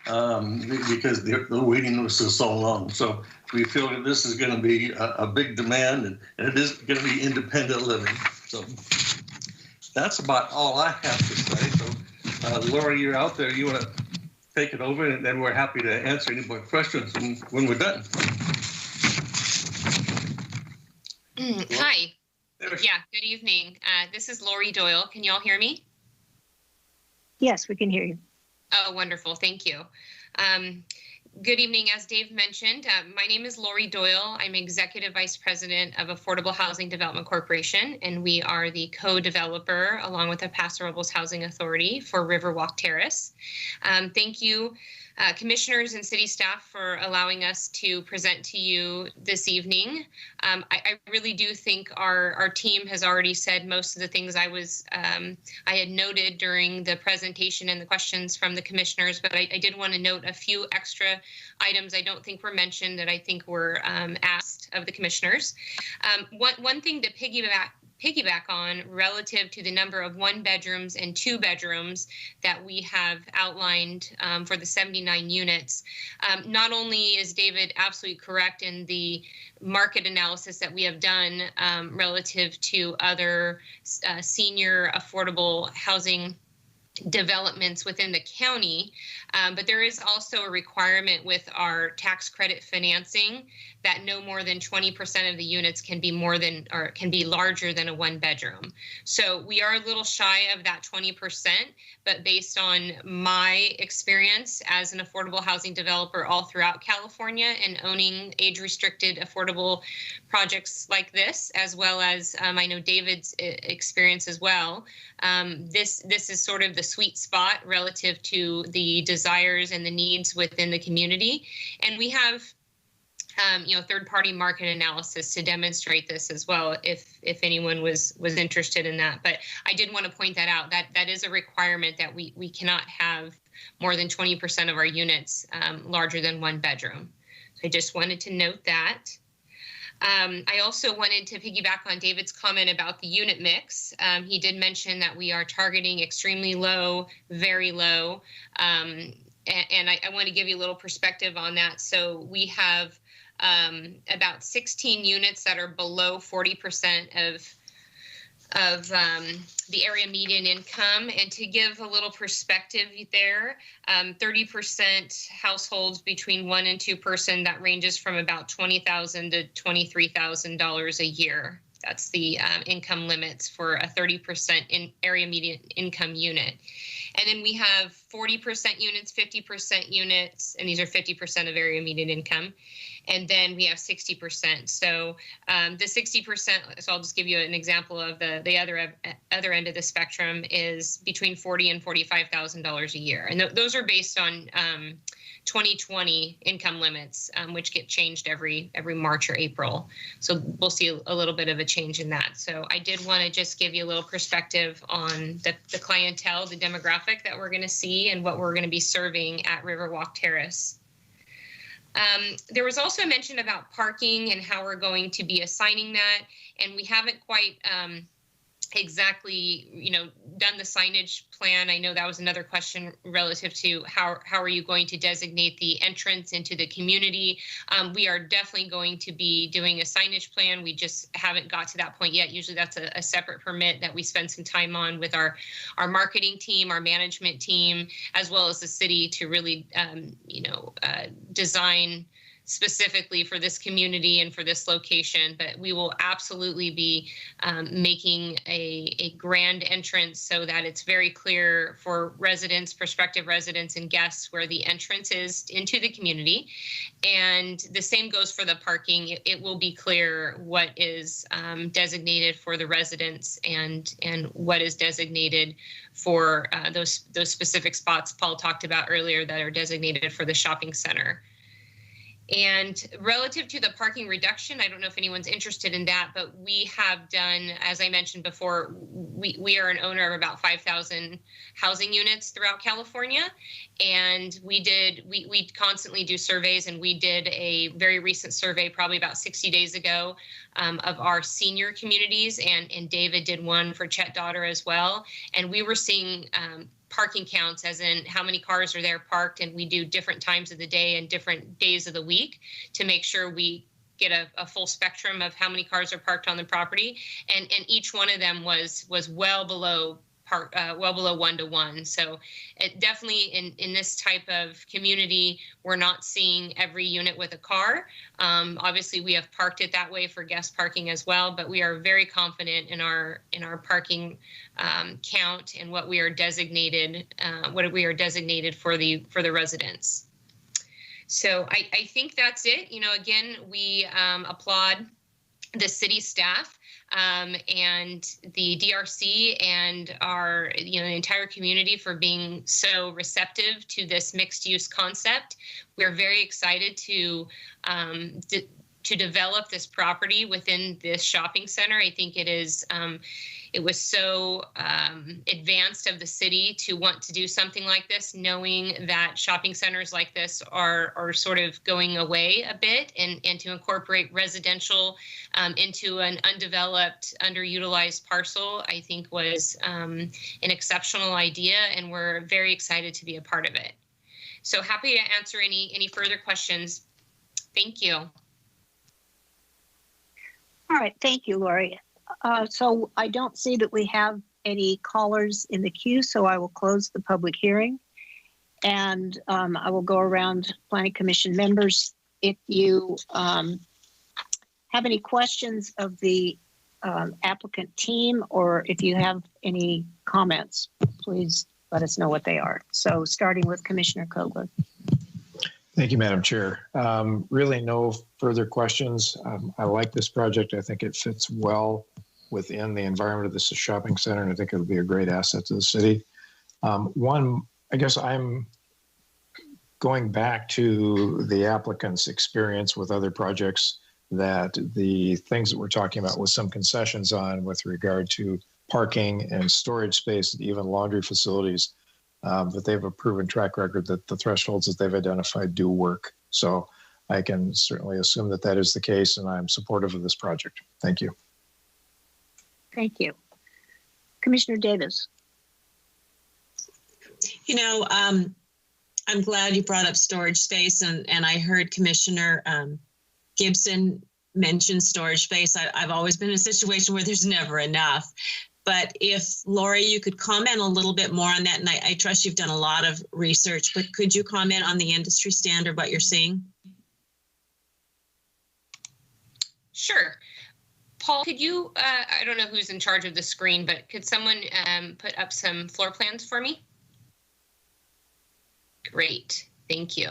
because the waiting list is so long. So we feel that this is going to be a big demand, and it is going to be independent living. So that's about all I have to say. So Lori, you're out there. You want to take it over, and then we're happy to answer any more questions when we're done.
Hi. Yeah, good evening. This is Lori Doyle. Can you all hear me?
Yes, we can hear you.
Oh, wonderful. Thank you. Good evening. As Dave mentioned, my name is Lori Doyle. I'm Executive Vice President of Affordable Housing Development Corporation, and we are the co-developer along with the Paso Robles Housing Authority for Riverwalk Terrace. Thank you, commissioners and city staff, for allowing us to present to you this evening. I really do think our team has already said most of the things I had noted during the presentation and the questions from the commissioners, but I did want to note a few extra items I don't think were mentioned that I think were asked of the commissioners. One thing to piggyback on relative to the number of 1 bedrooms and 2 bedrooms that we have outlined for the 79 units. Not only is David absolutely correct in the market analysis that we have done relative to other senior affordable housing developments within the county, but there is also a requirement with our tax credit financing that no more than 20% of the units can be larger than a 1 bedroom. So we are a little shy of that 20%, but based on my experience as an affordable housing developer all throughout California and owning age-restricted affordable projects like this, as well as I know David's experience as well, this is sort of the sweet spot relative to the desires and the needs within the community. And we have third-party market analysis to demonstrate this as well, if anyone was interested in that. But I did want to point that out. That is a requirement that we cannot have more than 20% of our units larger than 1 bedroom. So I just wanted to note that. I also wanted to piggyback on David's comment about the unit mix. He did mention that we are targeting extremely low, very low, and I want to give you a little perspective on that. So we have about 16 units that are below 40% the area median income. And to give a little perspective there, 30% households between 1 and 2 person, that ranges from about $20,000 to $23,000 a year. That's the income limits for a 30% in area median income unit. And then we have 40% units, 50% units, and these are 50% of area median income. And then we have 60%. So the 60%, so I'll just give you an example of the other end of the spectrum, is between $40,000 and $45,000 a year. And those are based on 2020 income limits, which get changed every March or April. So we'll see a little bit of a change in that. So I did want to just give you a little perspective on the clientele, the demographic that we're going to see and what we're going to be serving at Riverwalk Terrace. There was also a mention about parking and how we're going to be assigning that, and we haven't quite exactly, done the signage plan. I know that was another question relative to how are you going to designate the entrance into the community. We are definitely going to be doing a signage plan. We just haven't got to that point yet. Usually that's a separate permit that we spend some time on with our marketing team, our management team, as well as the city to really, design specifically for this community and for this location. But we will absolutely be making a grand entrance so that it's very clear for residents, prospective residents, and guests where the entrance is into the community. And the same goes for the parking. It will be clear what is designated for the residents and what is designated for those specific spots Paul talked about earlier that are designated for the shopping center. And relative to the parking reduction, I don't know if anyone's interested in that, but we have done, as I mentioned before, we are an owner of about 5,000 housing units throughout California. And we constantly do surveys, and we did a very recent survey probably about 60 days ago of our senior communities, and David did one for Chet Daughter as well. And we were seeing parking counts, as in how many cars are there parked, and we do different times of the day and different days of the week to make sure we get a full spectrum of how many cars are parked on the property. And each one of them was well below 1-to-1. So it definitely in this type of community, we're not seeing every unit with a car. Obviously, we have parked it that way for guest parking as well, but we are very confident in our parking count and what we are designated for the residents. So I think that's it. Again, we applaud the city staff and the DRC and our the entire community for being so receptive to this mixed use concept. We're very excited to develop this property within this shopping center. I think it was so advanced of the city to want to do something like this, knowing that shopping centers like this are sort of going away a bit, and to incorporate residential into an undeveloped, underutilized parcel, I think was an exceptional idea, and we're very excited to be a part of it. So happy to answer any further questions. Thank you.
All right, thank you, Lori. So I don't see that we have any callers in the queue, so I will close the public hearing. And I will go around Planning Commission members. If you have any questions of the applicant team, or if you have any comments, please let us know what they are. So starting with Commissioner Kogler.
Thank you, Madam Chair. Really no further questions. I like this project. I think it fits well within the environment of this shopping center, and I think it'll be a great asset to the city. I guess I'm going back to the applicant's experience with other projects, that the things that we're talking about with some concessions on with regard to parking and storage space, and even laundry facilities, that they have a proven track record that the thresholds that they've identified do work. So I can certainly assume that that is the case, and I'm supportive of this project. Thank you.
Thank you. Commissioner Davis.
I'm glad you brought up storage space, and I heard Commissioner Gibson mentioned storage space. I've always been in a situation where there's never enough. But if, Lori, you could comment a little bit more on that, and I trust you've done a lot of research, but could you comment on the industry standard, what you're seeing?
Sure. Paul, could you, I don't know who's in charge of the screen, but could someone put up some floor plans for me? Great, thank you.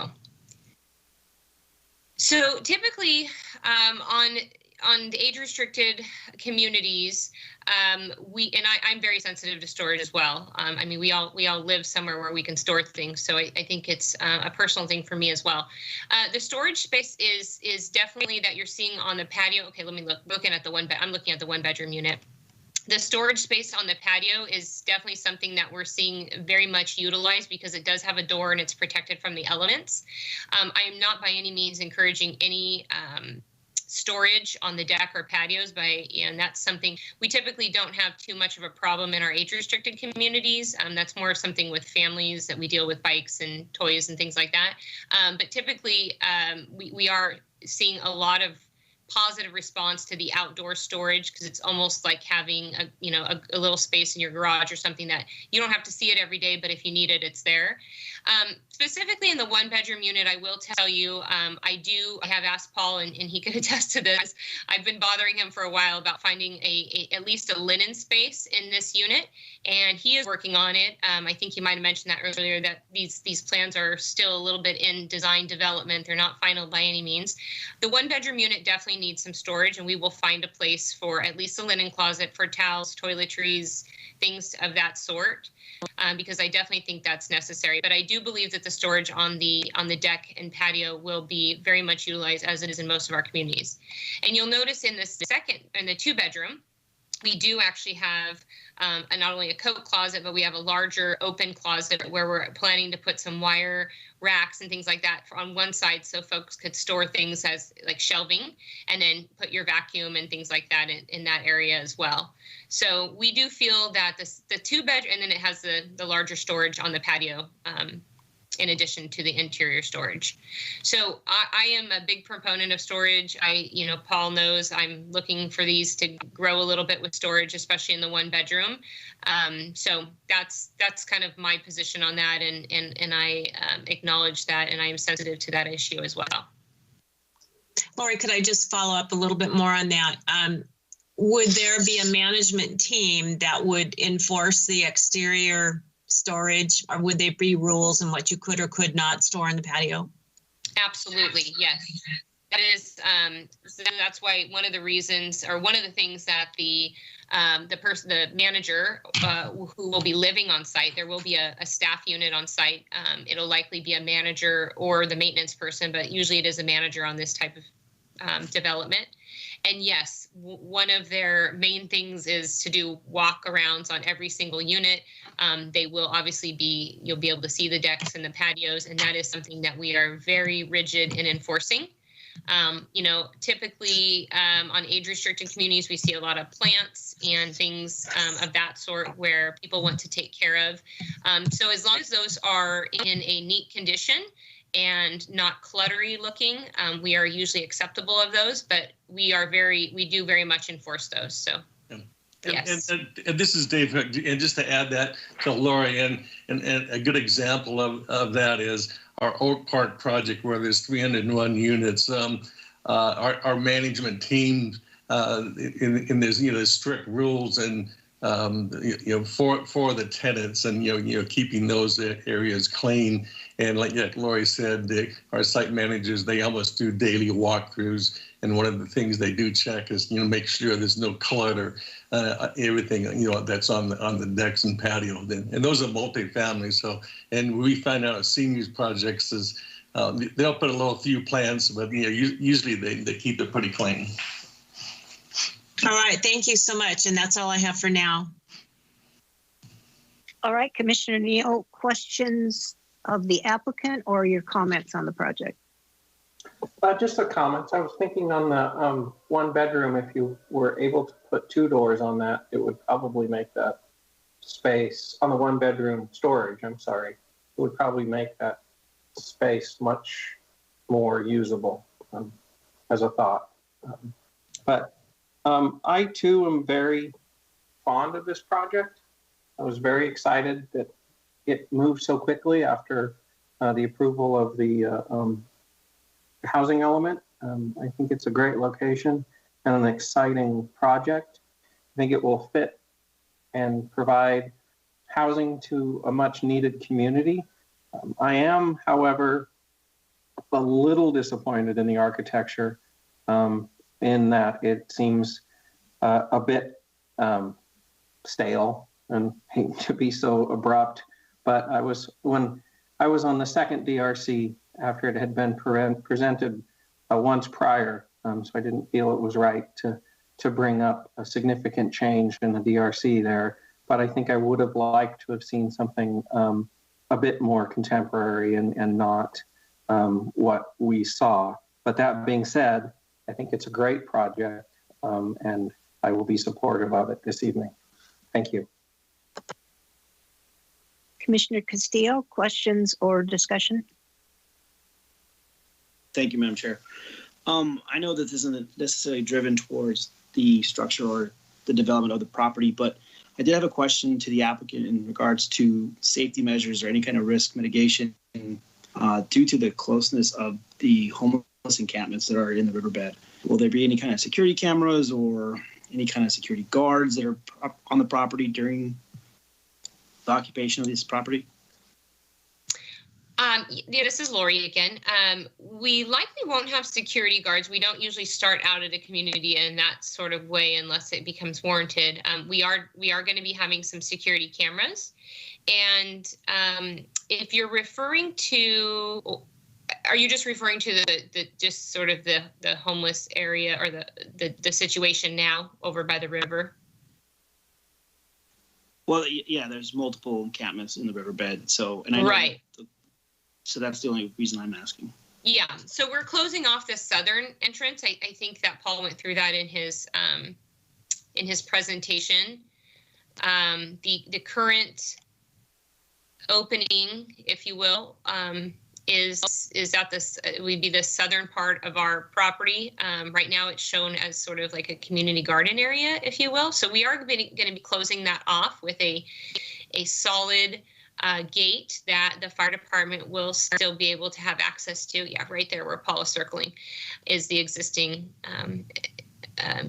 So typically on the age-restricted communities, I'm very sensitive to storage as well. I mean, we all live somewhere where we can store things, so I think it's a personal thing for me as well. The storage space is definitely that you're seeing on the patio. Okay, let me look. I'm looking at the one-bedroom unit. The storage space on the patio is definitely something that we're seeing very much utilized because it does have a door and it's protected from the elements. I am not by any means encouraging any storage on the deck or patios, and that's something we typically don't have too much of a problem in our age-restricted communities. That's more something with families that we deal with, bikes and toys and things like that. But typically, we are seeing a lot of positive response to the outdoor storage because it's almost like having a little space in your garage or something that you don't have to see it every day, but if you need it, it's there. Specifically in the one-bedroom unit, I will tell you, I have asked Paul, and he could attest to this. I've been bothering him for a while about finding at least a linen space in this unit, and he is working on it. I think he might have mentioned that earlier, that these plans are still a little bit in design development. They're not final by any means. The one-bedroom unit definitely needs some storage, and we will find a place for at least a linen closet for towels, toiletries, things of that sort. Because I definitely think that's necessary. But I do believe that the storage on the deck and patio will be very much utilized as it is in most of our communities. And you'll notice in the two-bedroom, we do actually have not only a coat closet, but we have a larger open closet where we're planning to put some wire racks and things like that on one side so folks could store things as like shelving and then put your vacuum and things like that in that area as well. So we do feel that the two-bedroom, and then it has the larger storage on the patio in addition to the interior storage. So I am a big proponent of storage. Paul knows I'm looking for these to grow a little bit with storage, especially in the one bedroom. So that's kind of my position on that, and I acknowledge that, and I am sensitive to that issue as well.
Lori, could I just follow up a little bit more on that? Would there be a management team that would enforce the exterior storage, or would there be rules on what you could or could not store in the patio?
Absolutely, yes. That is, so that's why one of the reasons, or one of the things that the manager who will be living on site, there will be a staff unit on site. It'll likely be a manager or the maintenance person, but usually it is a manager on this type of development. And yes, one of their main things is to do walk-arounds on every single unit. They will obviously you'll be able to see the decks and the patios, and that is something that we are very rigid in enforcing. Typically on age-restricted communities, we see a lot of plants and things of that sort where people want to take care of. So as long as those are in a neat condition and not cluttery looking, we are usually acceptable of those, but we do very much enforce those. So. Yes.
And this is Dave, and just to add that to Lori, and a good example of that is our Oak Park project, where there's 301 units. Our management team, in there's strict rules and for the tenants, and keeping those areas clean. And like Lori said, our site managers, they almost do daily walkthroughs. And one of the things they do check is, make sure there's no clutter, everything, that's on the decks and patio. And those are multifamily. So, and we find out seniors projects is, they'll put a few plants, but usually they keep it pretty clean.
All right, thank you so much. And that's all I have for now.
All right, Commissioner Neal, questions of the applicant or your comments on the project?
Just a comment. I was thinking on the one bedroom, if you were able to put two doors on that, it would probably make that space on the one bedroom storage. I'm sorry. It would probably make that space much more usable as a thought. But I too am very fond of this project. I was very excited that it moved so quickly after the approval of the housing element. I think it's a great location and an exciting project. I think it will fit and provide housing to a much needed community. I am, however, a little disappointed in the architecture in that it seems a bit stale, and hate to be so abrupt, but when I was on the second DRC after it had been presented once prior, so I didn't feel it was right to bring up a significant change in the DRC there. But I think I would have liked to have seen something a bit more contemporary and not what we saw. But that being said, I think it's a great project, and I will be supportive of it this evening. Thank you.
Commissioner Castillo, questions or discussion?
Thank you, Madam Chair. I know that this isn't necessarily driven towards the structure or the development of the property, but I did have a question to the applicant in regards to safety measures or any kind of risk mitigation due to the closeness of the homeless encampments that are in the riverbed. Will there be any kind of security cameras or any kind of security guards that are on the property during the occupation of this property?
Yeah, this is Lori again. We likely won't have security guards. We don't usually start out at a community in that sort of way unless it becomes warranted. We are going to be having some security cameras. And if you're referring to, are you just referring to the just sort of the homeless area or the situation now over by the river?
Well, yeah, there's multiple encampments in the riverbed. So, and I know
right.
So that's the only reason I'm asking.
Yeah, so we're closing off the southern entrance. I think that Paul went through that in his presentation. The current opening, if you will, is at this would be the southern part of our property. Right now, it's shown as sort of like a community garden area, if you will. So we are going to be closing that off with a solid gate that the fire department will still be able to have access to. Yeah, right there where Paul is circling is the existing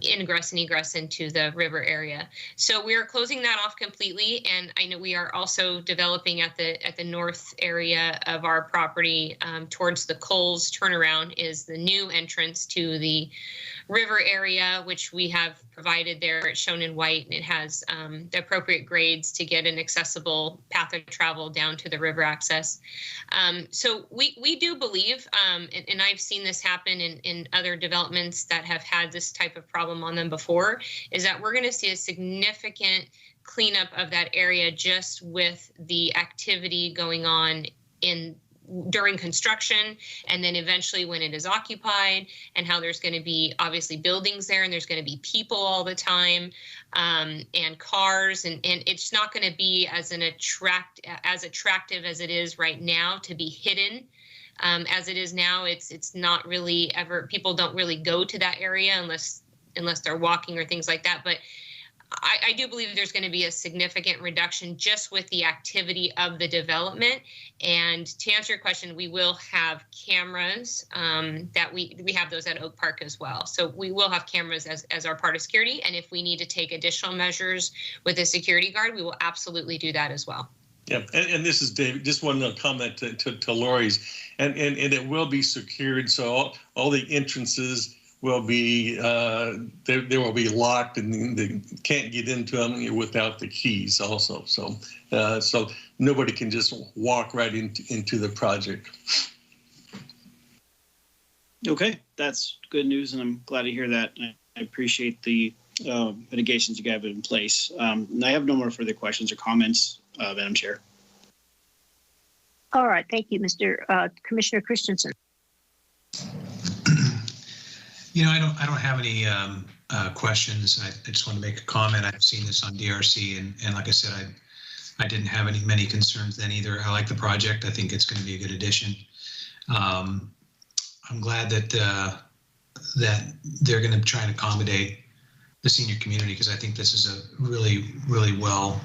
ingress and egress into the river area. So we are closing that off completely, and I know we are also developing at the north area of our property towards the Coles turnaround is the new entrance to the river area, which we have provided there. It's shown in white, and it has the appropriate grades to get an accessible path of travel down to the river access. So we do believe, and I've seen this happen in other developments that have had this type of problem on them before, is that we're going to see a significant cleanup of that area just with the activity going on during construction, and then eventually when it is occupied, and how there's going to be obviously buildings there, and there's going to be people all the time, and cars, and it's not going to be as attractive as it is right now to be hidden. As it is now, it's not really ever, people don't really go to that area unless they're walking or things like that. But I do believe there's going to be a significant reduction just with the activity of the development. And to answer your question, we will have cameras that we have those at Oak Park as well. So we will have cameras as our part of security. And if we need to take additional measures with a security guard, we will absolutely do that as well.
Yeah, and this is David. Just one comment to Lori's, and it will be secured. So all the entrances will be they will be locked, and they can't get into them without the keys also. So nobody can just walk right into the project.
Okay, that's good news, and I'm glad to hear that. I appreciate the mitigations you have in place. And I have no more further questions or comments, Madam Chair.
All right, thank you, Commissioner Christensen.
You know, I don't have any questions. I just want to make a comment. I've seen this on DRC, and like I said, I didn't have many concerns then either. I like the project. I think it's going to be a good addition. I'm glad that that they're going to try and accommodate the senior community, because I think this is a really, really well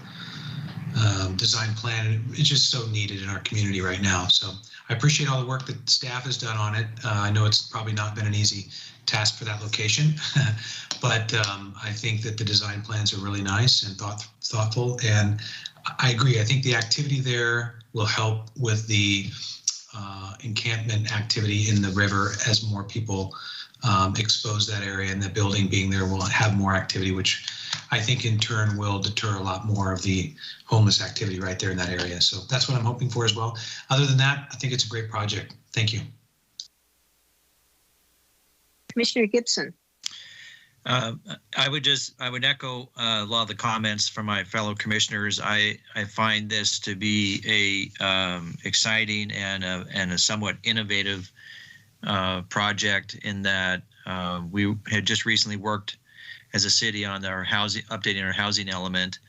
designed plan. It's just so needed in our community right now. So I appreciate all the work that staff has done on it. I know it's probably not been an easy task for that location, but I think that the design plans are really nice and thoughtful. And I agree. I think the activity there will help with the encampment activity in the river as more people expose that area, and the building being there will have more activity, which I think in turn will deter a lot more of the homeless activity right there in that area. So that's what I'm hoping for as well. Other than that, I think it's a great project. Thank you.
Commissioner Gibson.
I would echo a lot of the comments from my fellow commissioners. I find this to be a exciting and a somewhat innovative project, in that we had just recently worked as a city on our housing, updating our housing element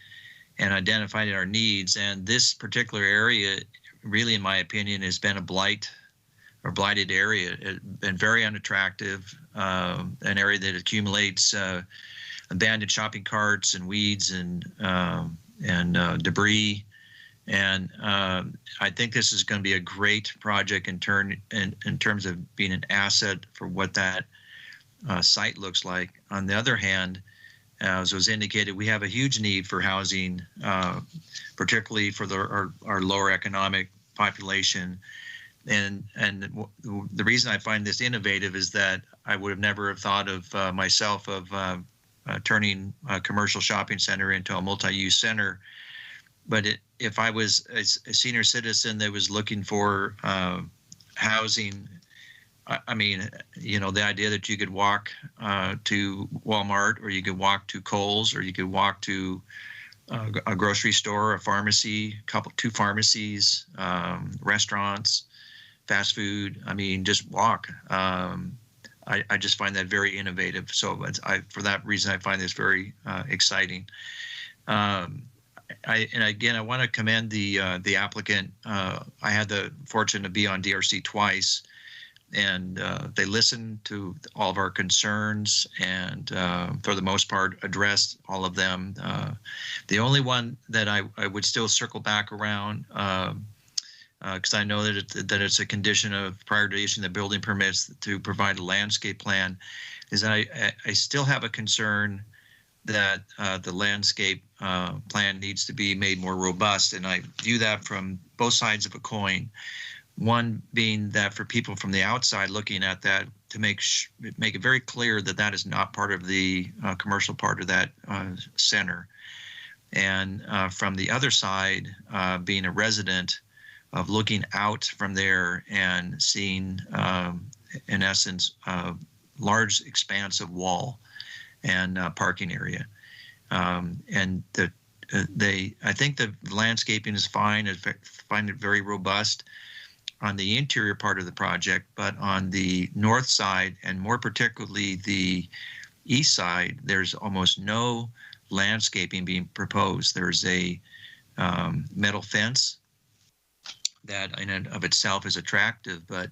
and identifying our needs. And this particular area, really, in my opinion, has been a blighted area. It's been very unattractive, an area that accumulates abandoned shopping carts and weeds and debris. And I think this is going to be a great project in terms of being an asset for what that site looks like. On the other hand, as was indicated, we have a huge need for housing, particularly for our lower economic population. And the reason I find this innovative is that I would have never have thought of myself of turning a commercial shopping center into a multi-use center. But if I was a senior citizen that was looking for housing, I mean, you know, the idea that you could walk to Walmart, or you could walk to Kohl's, or you could walk to a grocery store, a pharmacy, two pharmacies, restaurants, fast food. I mean, just walk. I just find that very innovative. So for that reason, I find this very exciting. And again, I want to commend the applicant. I had the fortune to be on DRC twice, and they listened to all of our concerns and for the most part addressed all of them. The only one that I would still circle back around, because I know that it's a condition of prior to issuing the building permits to provide a landscape plan, is that I still have a concern that the landscape plan needs to be made more robust. And I view that from both sides of a coin. One being that for people from the outside looking at that, to make it very clear that that is not part of the commercial part of that center. And from the other side, being a resident, of looking out from there and seeing, in essence, a large expanse of wall and parking area. And I think the landscaping is fine. I find it very robust on the interior part of the project, but on the north side, and more particularly the east side, there's almost no landscaping being proposed. There's a metal fence that in and of itself is attractive, but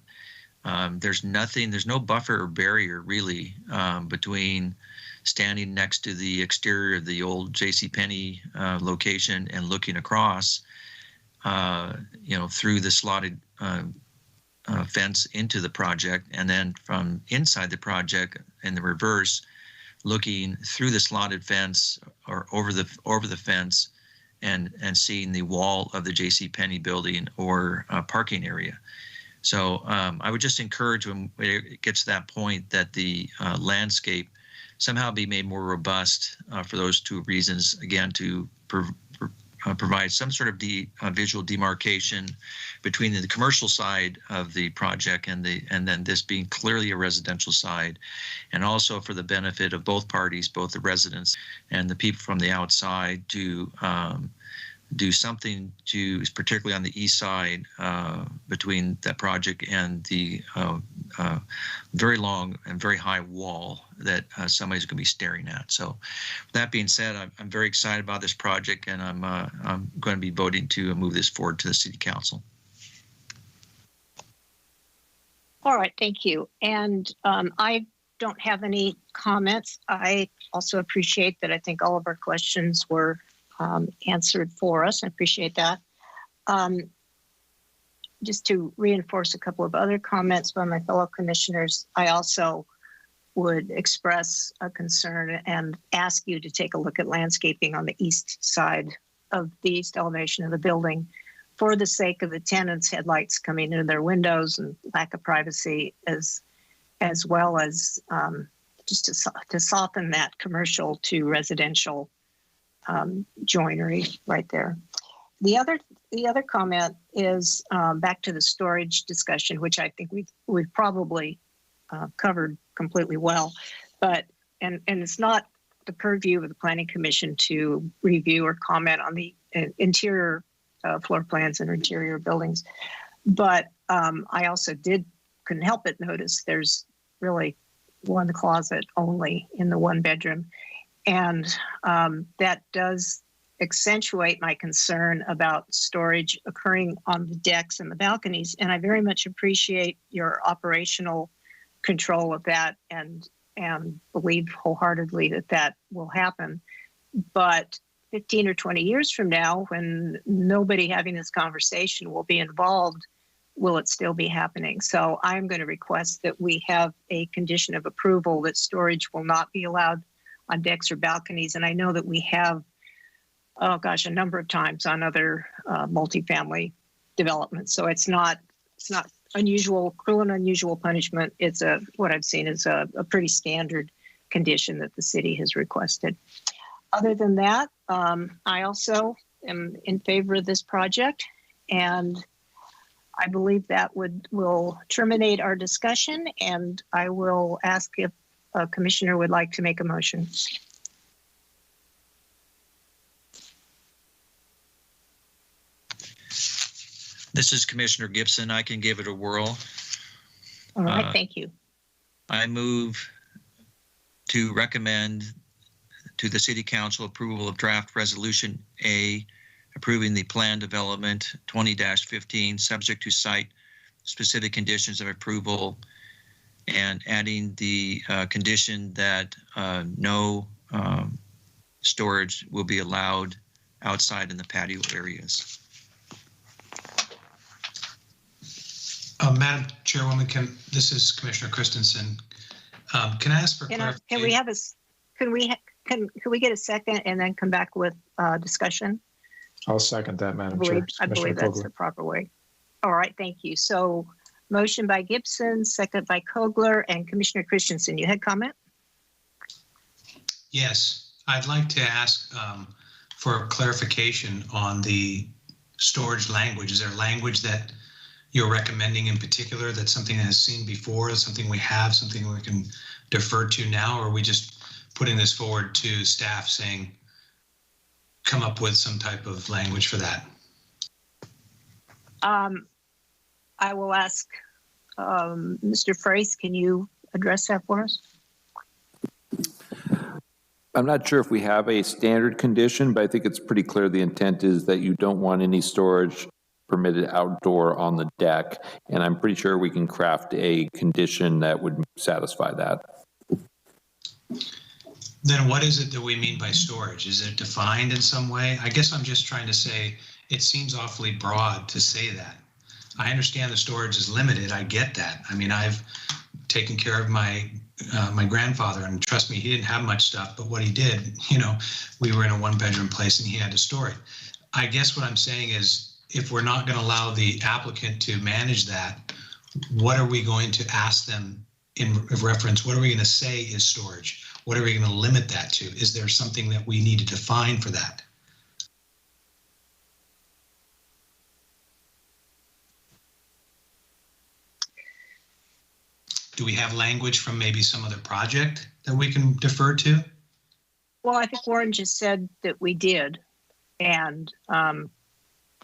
there's no buffer or barrier really between standing next to the exterior of the old JCPenney location and looking across, through the slotted fence into the project, and then from inside the project in the reverse, looking through the slotted fence or over the fence and seeing the wall of the JCPenney building or parking area. So I would just encourage, when it gets to that point, that the landscape somehow be made more robust for those two reasons. Again, to provide some sort of visual demarcation between the commercial side of the project and then this being clearly a residential side, and also for the benefit of both parties, both the residents and the people from the outside, to do something particularly on the east side, between that project and the very long and very high wall that somebody's going to be staring at. So that being said, I'm very excited about this project, and I'm going to be voting to move this forward to the City Council.
All right, thank you. And I don't have any comments. I also appreciate that I think all of our questions were answered for us. I appreciate that. Just to reinforce a couple of other comments by my fellow commissioners, I also would express a concern and ask you to take a look at landscaping on the east side of the east elevation of the building for the sake of the tenants' headlights coming into their windows and lack of privacy, as well as just to soften that commercial to residential joinery right there. The other comment is back to the storage discussion, which I think we've probably covered completely well, but and it's not the purview of the Planning Commission to review or comment on the interior floor plans and interior buildings, but I also couldn't help but notice there's really one closet only in the one bedroom, and that does accentuate my concern about storage occurring on the decks and the balconies. And I very much appreciate your operational control of that and believe wholeheartedly that will happen. But 15 or 20 years from now, when nobody having this conversation will be involved, will it still be happening? So I'm going to request that we have a condition of approval that storage will not be allowed on decks or balconies. And I know that we have, oh gosh, a number of times on other multifamily developments. So it's not unusual, cruel and unusual punishment. It's what I've seen is a pretty standard condition that the city has requested. Other than that, I also am in favor of this project, and I believe that will terminate our discussion, and I will ask if a commissioner would like to make a motion.
This is Commissioner Gibson. I can give it a whirl.
All right, thank you.
I move to recommend to the City Council approval of draft resolution A, approving the plan development 20-15, subject to site specific conditions of approval, and adding the condition that no storage will be allowed outside in the patio areas.
Madam Chairwoman, this is Commissioner Christensen. Can I ask for clarification?
Can we get a second and then come back with discussion?
I'll second that, Madam Chair.
I believe that's the proper way. All right, thank you. So motion by Gibson, second by Kogler, and Commissioner Christensen, you had comment?
Yes, I'd like to ask for clarification on the storage language. Is there language that you're recommending in particular, that's something that has seen before, something we have, something we can defer to now, or are we just putting this forward to staff saying, come up with some type of language for that?
I will ask Mr. Frace, can you address that for us?
I'm not sure if we have a standard condition, but I think it's pretty clear the intent is that you don't want any storage permitted outdoor on the deck, and I'm pretty sure we can craft a condition that would satisfy that.
Then what is it that we mean by storage? Is it defined in some way? I guess I'm just trying to say it seems awfully broad to say that. I understand the storage is limited. I get that. I mean, I've taken care of my grandfather, and trust me, he didn't have much stuff, but what he did, we were in a one-bedroom place and he had to store it. I guess what I'm saying is, if we're not going to allow the applicant to manage that, what are we going to ask them in reference? What are we going to say is storage? What are we going to limit that to? Is there something that we need to define for that? Do we have language from maybe some other project that we can defer to?
Well, I think Warren just said that we did, and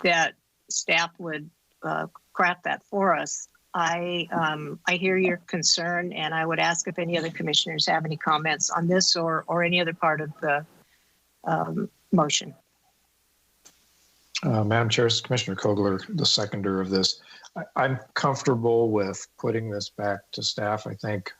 that staff would craft that for us. I hear your concern, and I would ask if any other commissioners have any comments on this or any other part of the motion.
Madam Chair, Commissioner Kogler, the seconder of this. I'm comfortable with putting this back to staff. I think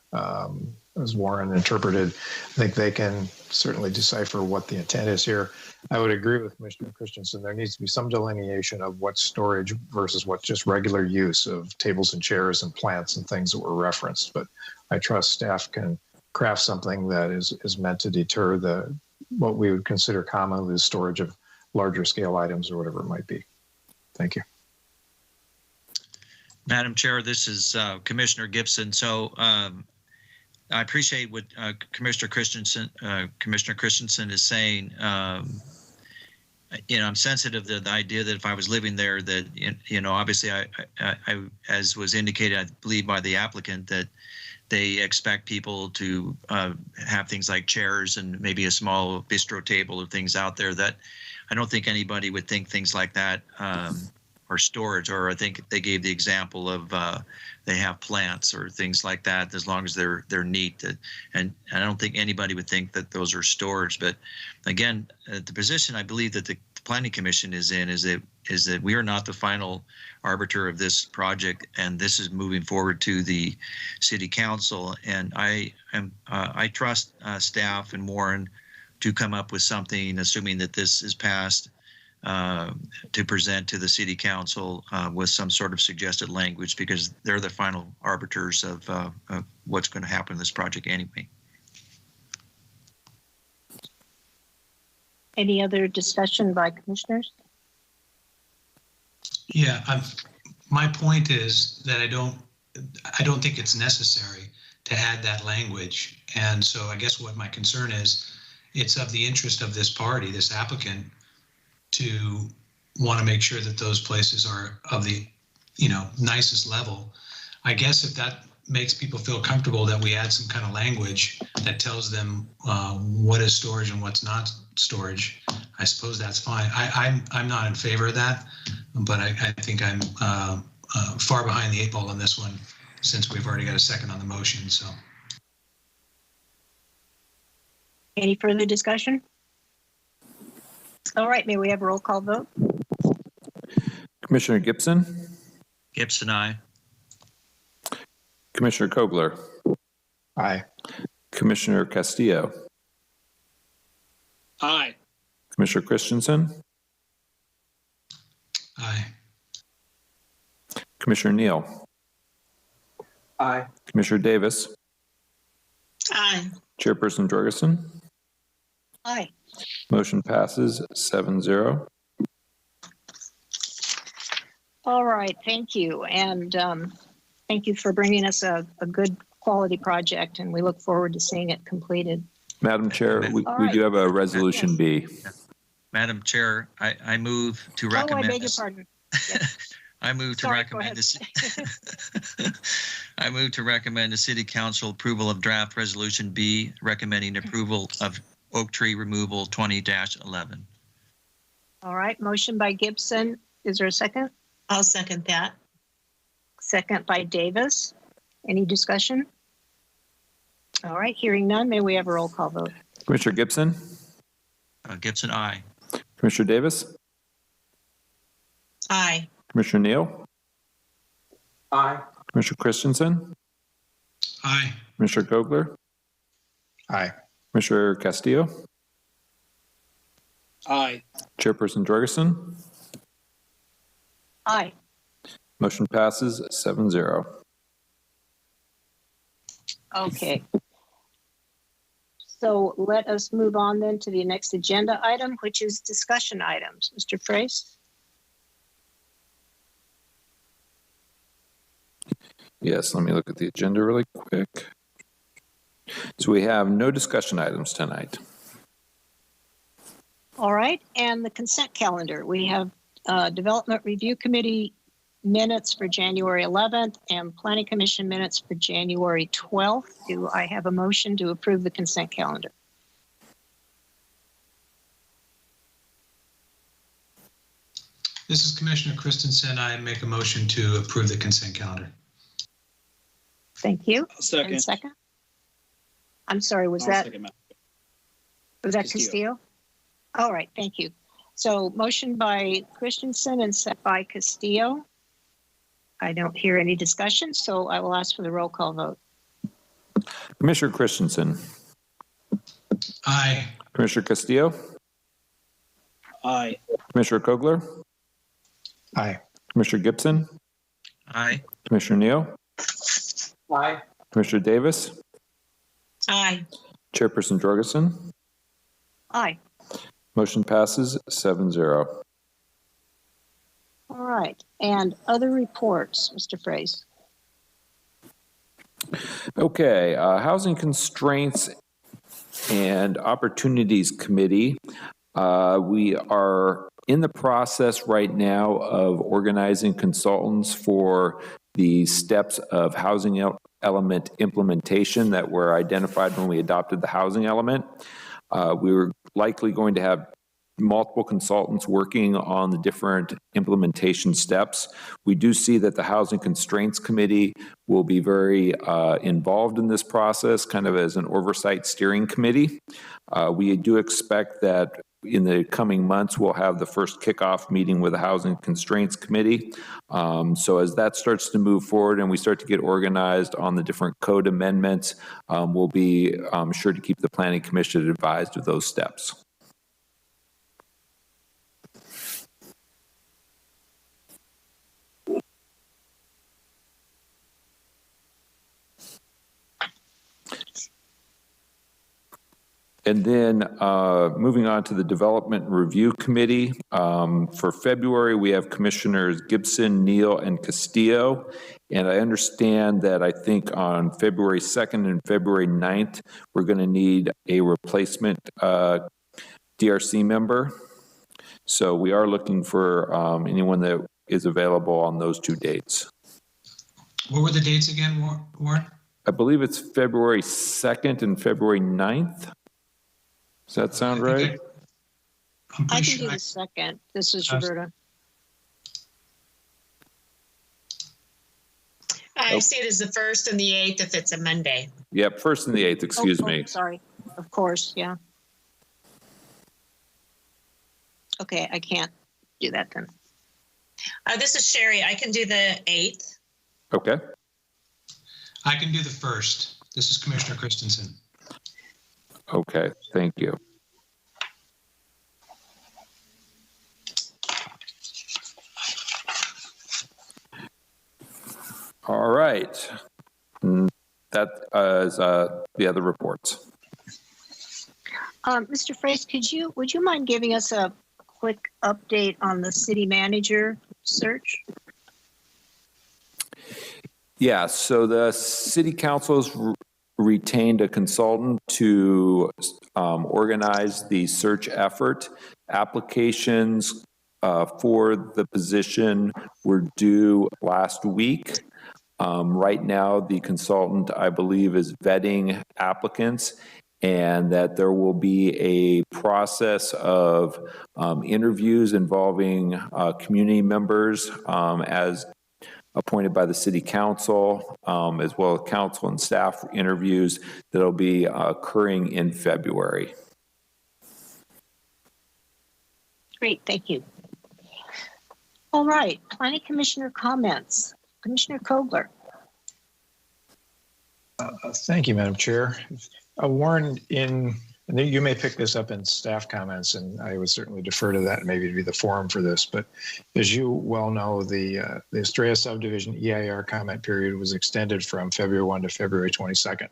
as Warren interpreted. I think they can certainly decipher what the intent is here. I would agree with Commissioner Christensen. There needs to be some delineation of what's storage versus what's just regular use of tables and chairs and plants and things that were referenced. But I trust staff can craft something that is meant to deter what we would consider commonly the storage of larger scale items or whatever it might be. Thank you.
Madam Chair, this is Commissioner Gibson. So I appreciate what Commissioner Christensen is saying. I'm sensitive to the idea that if I was living there, that obviously I as was indicated, I believe by the applicant, that they expect people to have things like chairs and maybe a small bistro table or things out there. That I don't think anybody would think things like that or storage, or I think they gave the example of they have plants or things like that, as long as they're neat. And I don't think anybody would think that those are storage. But again, the position I believe that the Planning Commission is in is that we are not the final arbiter of this project, and this is moving forward to the City Council. And I trust staff and Warren to come up with something, assuming that this is passed, to present to the City Council with some sort of suggested language, because they're the final arbiters of what's going to happen in this project anyway.
Any other discussion by commissioners?
Yeah, my point is that I don't think it's necessary to add that language. And so I guess what my concern is, it's of the interest of this party, this applicant, to want to make sure that those places are of the, nicest level. I guess if that makes people feel comfortable that we add some kind of language that tells them what is storage and what's not storage, I suppose that's fine. I'm not in favor of that, but I think I'm far behind the 8 ball on this one, since we've already got a second on the motion. So,
any further discussion? All right, may we have a roll call vote?
Commissioner Gibson,
Gibson, aye.
Commissioner Kogler,
Aye.
Commissioner Castillo,
Aye.
Commissioner Christensen,
aye.
Commissioner Neal,
Aye.
Commissioner Davis,
Aye.
Chairperson Jorgensen.
Aye.
Motion passes 7-0.
All right, thank you. And thank you for bringing us a good quality project, and we look forward to seeing it completed.
Madam Chair, we
right.
do have a resolution B.
Madam Chair, I move to recommend.
Oh, I beg your pardon. Yes.
I move to
Sorry,
recommend this. I move to recommend the City Council approval of draft resolution B, recommending approval of oak tree removal 20-11.
All right, motion by Gibson. Is there a second?
I'll second that.
Second by Davis. Any discussion? All right, hearing none, may we have a roll call vote?
Commissioner Gibson,
Gibson, aye.
Commissioner Davis,
Aye.
Commissioner Neal,
Aye.
Commissioner Christensen,
Aye.
Commissioner Kogler,
Aye.
Commissioner Castillo,
Aye.
Chairperson Jorgensen.
Aye.
Motion passes 7-0.
Okay. So let us move on then to the next agenda item, which is discussion items. Mr. Frace?
Yes, let me look at the agenda really quick. So we have no discussion items tonight.
All right, and the consent calendar. We have Development Review Committee minutes for January 11th and Planning Commission minutes for January 12th. Do I have a motion to approve the consent calendar?
This is Commissioner Christensen. I make a motion to approve the consent calendar.
Thank you.
Second.
And second? I'm sorry, was that Castillo? All right, thank you. So motion by Christensen and set by Castillo. I don't hear any discussion, so I will ask for the roll call vote.
Commissioner Christensen.
Aye.
Commissioner Castillo.
Aye.
Commissioner Kogler.
Aye.
Commissioner Gibson.
Aye.
Commissioner Neal.
Aye.
Commissioner Davis.
Aye.
Chairperson Jorgensen.
Aye.
Motion passes 7-0.
All right. And other reports, Mr. Fraze.
Okay, Housing Constraints and Opportunities Committee. We are in the process right now of organizing consultants for the steps of housing element implementation that were identified when we adopted the housing element. We were likely going to have multiple consultants working on the different implementation steps. We do see that the Housing Constraints Committee will be very involved in this process, kind of as an oversight steering committee. We do expect that in the coming months, we'll have the first kickoff meeting with the Housing Constraints Committee. So as that starts to move forward and we start to get organized on the different code amendments, we'll be sure to keep the Planning Commission advised of those steps. And then moving on to the Development Review Committee. For February, we have Commissioners Gibson, Neal, and Castillo. And I understand that I think on February 2nd and February 9th, we're going to need a replacement DRC member. So we are looking for anyone that is available on those two dates.
What were the dates again, Warren?
I believe it's February 2nd and February 9th. Does that sound right?
I can do the second. This is Roberta.
I see it as the 1st and the 8th if it's a Monday.
Yep, 1st and the 8th, excuse me.
Sorry. Of course, yeah. Okay, I can't do that then.
This is Sherry. I can do the 8th.
Okay.
I can do the 1st. This is Commissioner Christensen.
Okay, thank you. All right. That is the other reports.
Mr. Fraze, would you mind giving us a quick update on the city manager search?
Yeah, so the city council's retained a consultant to organize the search effort. Applications for the position were due last week. Right now, the consultant, I believe, is vetting applicants, and that there will be a process of interviews involving community members as appointed by the city council, as well as council and staff interviews that'll be occurring in February.
Great, thank you. All right, Planning Commissioner comments. Commissioner Kogler.
Thank you, Madam Chair. Warren, and you may pick this up in staff comments, and I would certainly defer to that, maybe to be the forum for this. But as you well know, the Estrella subdivision EIR comment period was extended from February 1 to February 22nd.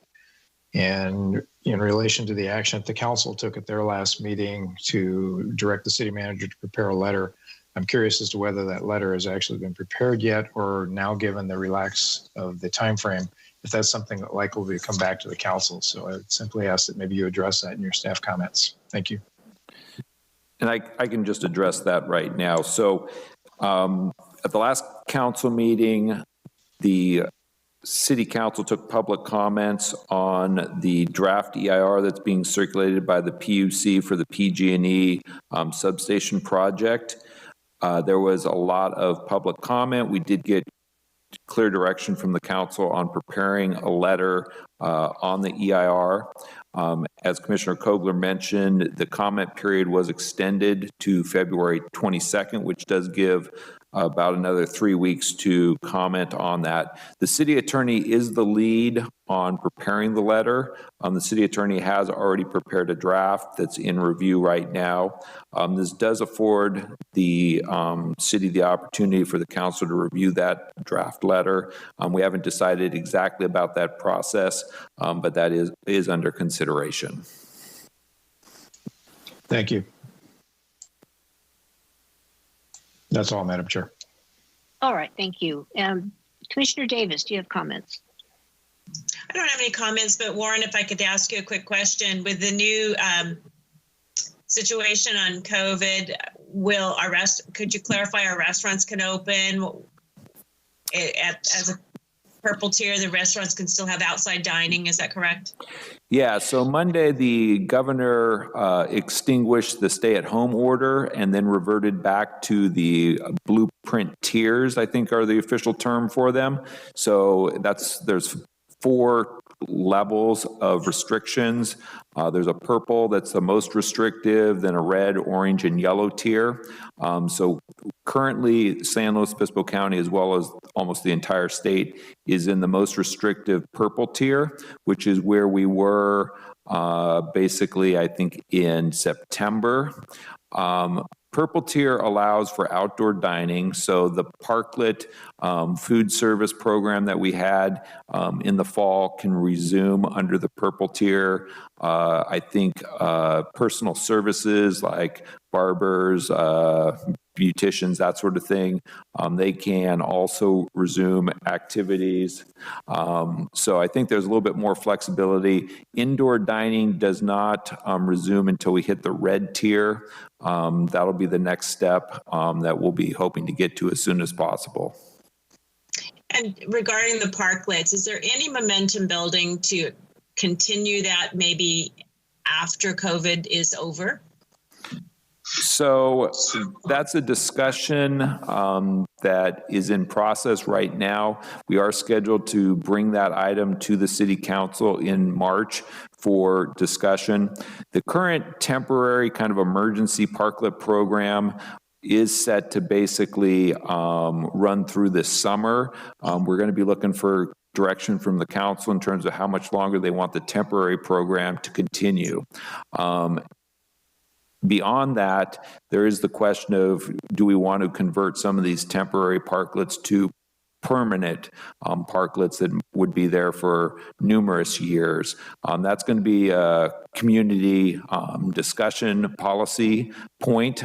And in relation to the action that the council took at their last meeting to direct the city manager to prepare a letter, I'm curious as to whether that letter has actually been prepared yet, or now given the relax of the time frame, if that's something that likely will come back to the council. So I would simply ask that maybe you address that in your staff comments. Thank you.
And I can just address that right now. So at the last council meeting, the city council took public comments on the draft EIR that's being circulated by the PUC for the PG&E substation project. There was a lot of public comment. We did get clear direction from the council on preparing a letter on the EIR. As Commissioner Kogler mentioned, the comment period was extended to February 22nd, which does give about another 3 weeks to comment on that. The city attorney is the lead on preparing the letter. The city attorney has already prepared a draft that's in review right now. This does afford the city the opportunity for the council to review that draft letter. We haven't decided exactly about that process, but that is under consideration.
Thank you. That's all, Madam Chair.
All right, thank you. Commissioner Davis, do you have comments?
I don't have any comments, but Warren, if I could ask you a quick question. With the new situation on COVID, could you clarify our restaurants can open as a purple tier? The restaurants can still have outside dining, is that correct?
Yeah, so Monday, the governor extinguished the stay-at-home order and then reverted back to the blueprint tiers, I think are the official term for them. So there's 4 levels of restrictions. There's a purple that's the most restrictive, then a red, orange, and yellow tier. So currently, San Luis Obispo County, as well as almost the entire state, is in the most restrictive purple tier, which is where we were basically, I think, in September. Purple tier allows for outdoor dining, so the parklet food service program that we had in the fall can resume under the purple tier. I think personal services like barbers, beauticians, that sort of thing, they can also resume activities. So I think there's a little bit more flexibility. Indoor dining does not resume until we hit the red tier. That'll be the next step that we'll be hoping to get to as soon as possible.
And regarding the parklets, is there any momentum building to continue that maybe after COVID is over?
So that's a discussion that is in process right now. We are scheduled to bring that item to the city council in March for discussion. The current temporary kind of emergency parklet program is set to basically run through this summer. We're going to be looking for direction from the council in terms of how much longer they want the temporary program to continue. Beyond that, there is the question of, do we want to convert some of these temporary parklets to permanent parklets that would be there for numerous years? That's going to be a community discussion policy point.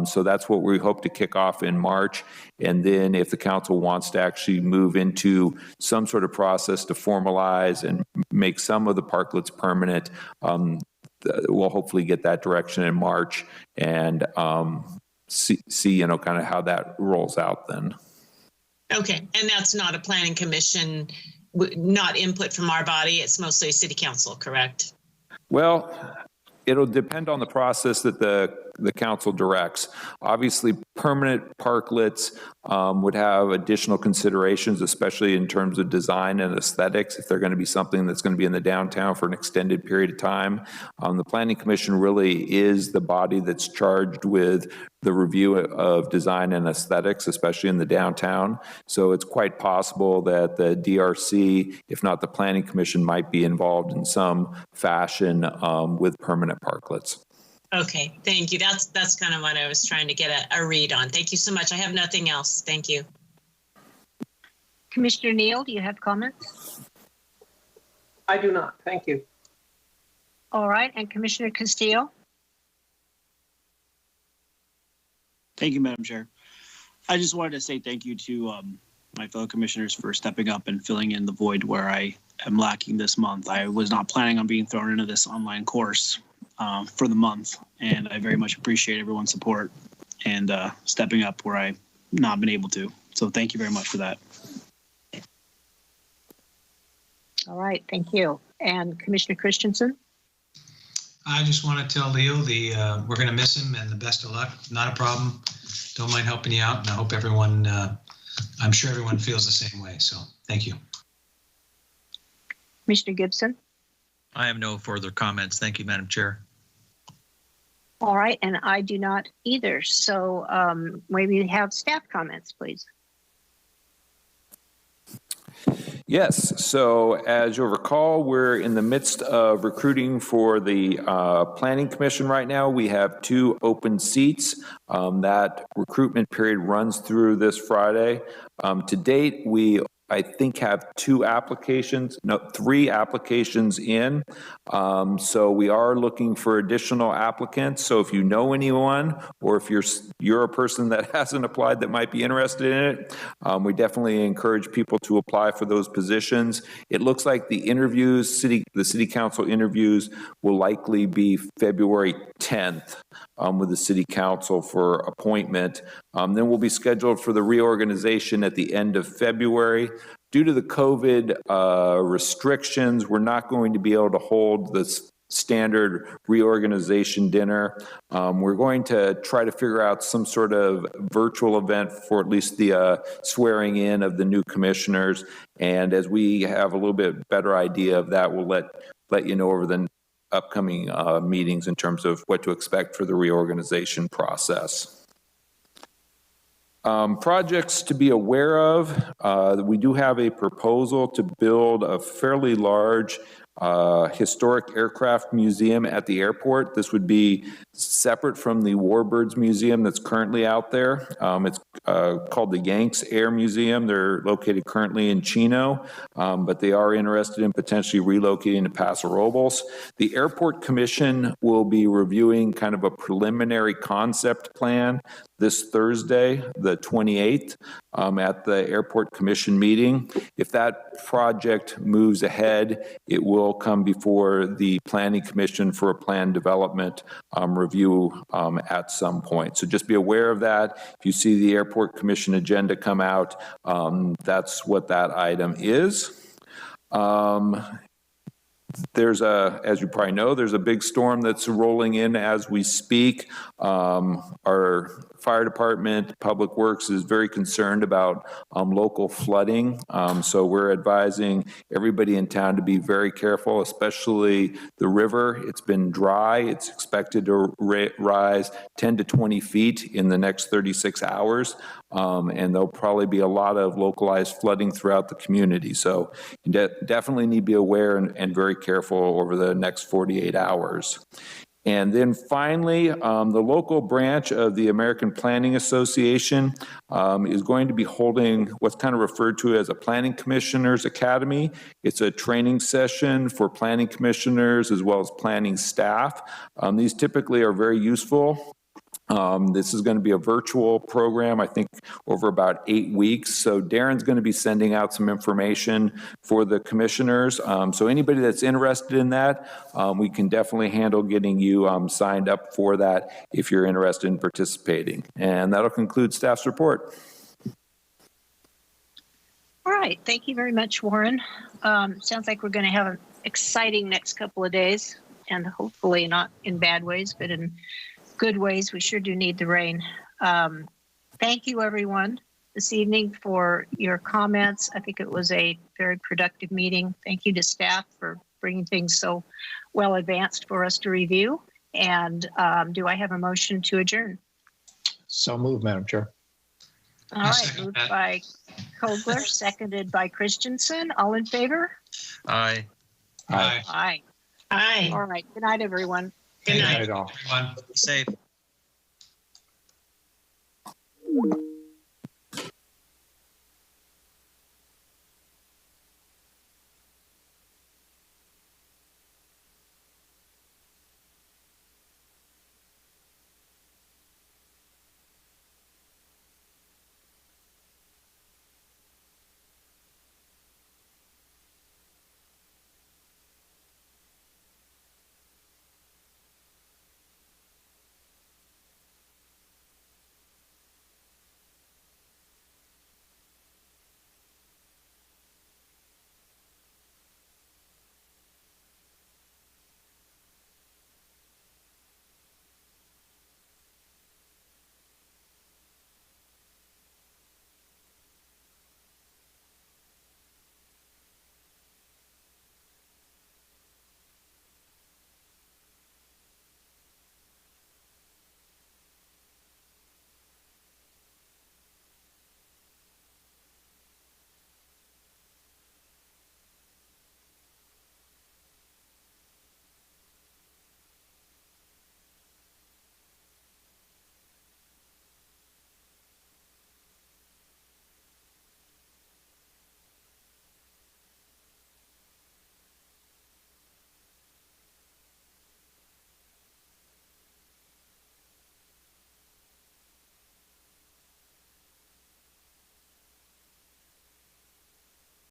So that's what we hope to kick off in March. And then if the council wants to actually move into some sort of process to formalize and make some of the parklets permanent, we'll hopefully get that direction in March and see kind of how that rolls out then.
Okay, and that's not a planning commission, not input from our body, it's mostly city council, correct?
Well, it'll depend on the process that the council directs. Obviously, permanent parklets would have additional considerations, especially in terms of design and aesthetics, if they're going to be something that's going to be in the downtown for an extended period of time. The Planning Commission really is the body that's charged with the review of design and aesthetics, especially in the downtown. So it's quite possible that the DRC, if not the Planning Commission, might be involved in some fashion with permanent parklets.
Okay, thank you. That's kind of what I was trying to get a read on. Thank you so much. I have nothing else. Thank you.
Commissioner Neal, do you have comments?
I do not. Thank you.
All right, and Commissioner Castillo?
Thank you, Madam Chair. I just wanted to say thank you to my fellow commissioners for stepping up and filling in the void where I am lacking this month. I was not planning on being thrown into this online course for the month, and I very much appreciate everyone's support and stepping up where I've not been able to. So thank you very much for that.
All right, thank you. And Commissioner Christensen?
I just want to tell Leo we're going to miss him and the best of luck. Not a problem. Don't mind helping you out, and I hope everyone, I'm sure everyone feels the same way. So thank you.
Commissioner Gibson?
I have no further comments. Thank you, Madam Chair.
All right, and I do not either. So maybe have staff comments, please.
Yes, so as you'll recall, we're in the midst of recruiting for the Planning Commission right now. We have 2 open seats. That recruitment period runs through this Friday. To date, we I think have 3 applications in. So we are looking for additional applicants. So if you know anyone, or if you're a person that hasn't applied that might be interested in it, we definitely encourage people to apply for those positions. It looks like the interviews, the city council interviews, will likely be February 10th with the city council for appointment. Then we'll be scheduled for the reorganization at the end of February. Due to the COVID restrictions, we're not going to be able to hold this standard reorganization dinner. We're going to try to figure out some sort of virtual event for at least the swearing in of the new commissioners. And as we have a little bit better idea of that, we'll let you know over the upcoming meetings in terms of what to expect for the reorganization process. Projects to be aware of, we do have a proposal to build a fairly large historic aircraft museum at the airport. This would be separate from the Warbirds Museum that's currently out there. It's called the Yanks Air Museum. They're located currently in Chino, but they are interested in potentially relocating to Paso Robles. The Airport Commission will be reviewing kind of a preliminary concept plan this Thursday, the 28th, at the Airport Commission meeting. If that project moves ahead, it will come before the Planning Commission for a plan development review at some point. So just be aware of that. If you see the Airport Commission agenda come out, that's what that item is. As you probably know, there's a big storm that's rolling in as we speak. Our fire department, Public Works is very concerned about local flooding. So we're advising everybody in town to be very careful, especially the river. It's been dry. It's expected to rise 10 to 20 feet in the next 36 hours. And there'll probably be a lot of localized flooding throughout the community. So you definitely need to be aware and very careful over the next 48 hours. And then finally, the local branch of the American Planning Association is going to be holding what's kind of referred to as a Planning Commissioners Academy. It's a training session for planning commissioners as well as planning staff. These typically are very useful. This is going to be a virtual program, I think, over about 8 weeks. So Darren's going to be sending out some information for the commissioners. So anybody that's interested in that, we can definitely handle getting you signed up for that if you're interested in participating. And that'll conclude staff's report.
All right, thank you very much, Warren. Sounds like we're going to have an exciting next couple of days, and hopefully not in bad ways, but in good ways. We sure do need the rain. Thank you, everyone, this evening for your comments. I think it was a very productive meeting. Thank you to staff for bringing things so well advanced for us to review. And do I have a motion to adjourn?
So moved, Madam Chair.
All right, moved by Kogler, seconded by Christensen. All in favor?
Aye.
Aye.
Aye.
Aye.
All right, good night, everyone.
Good
night, all.
everyone.
Be safe.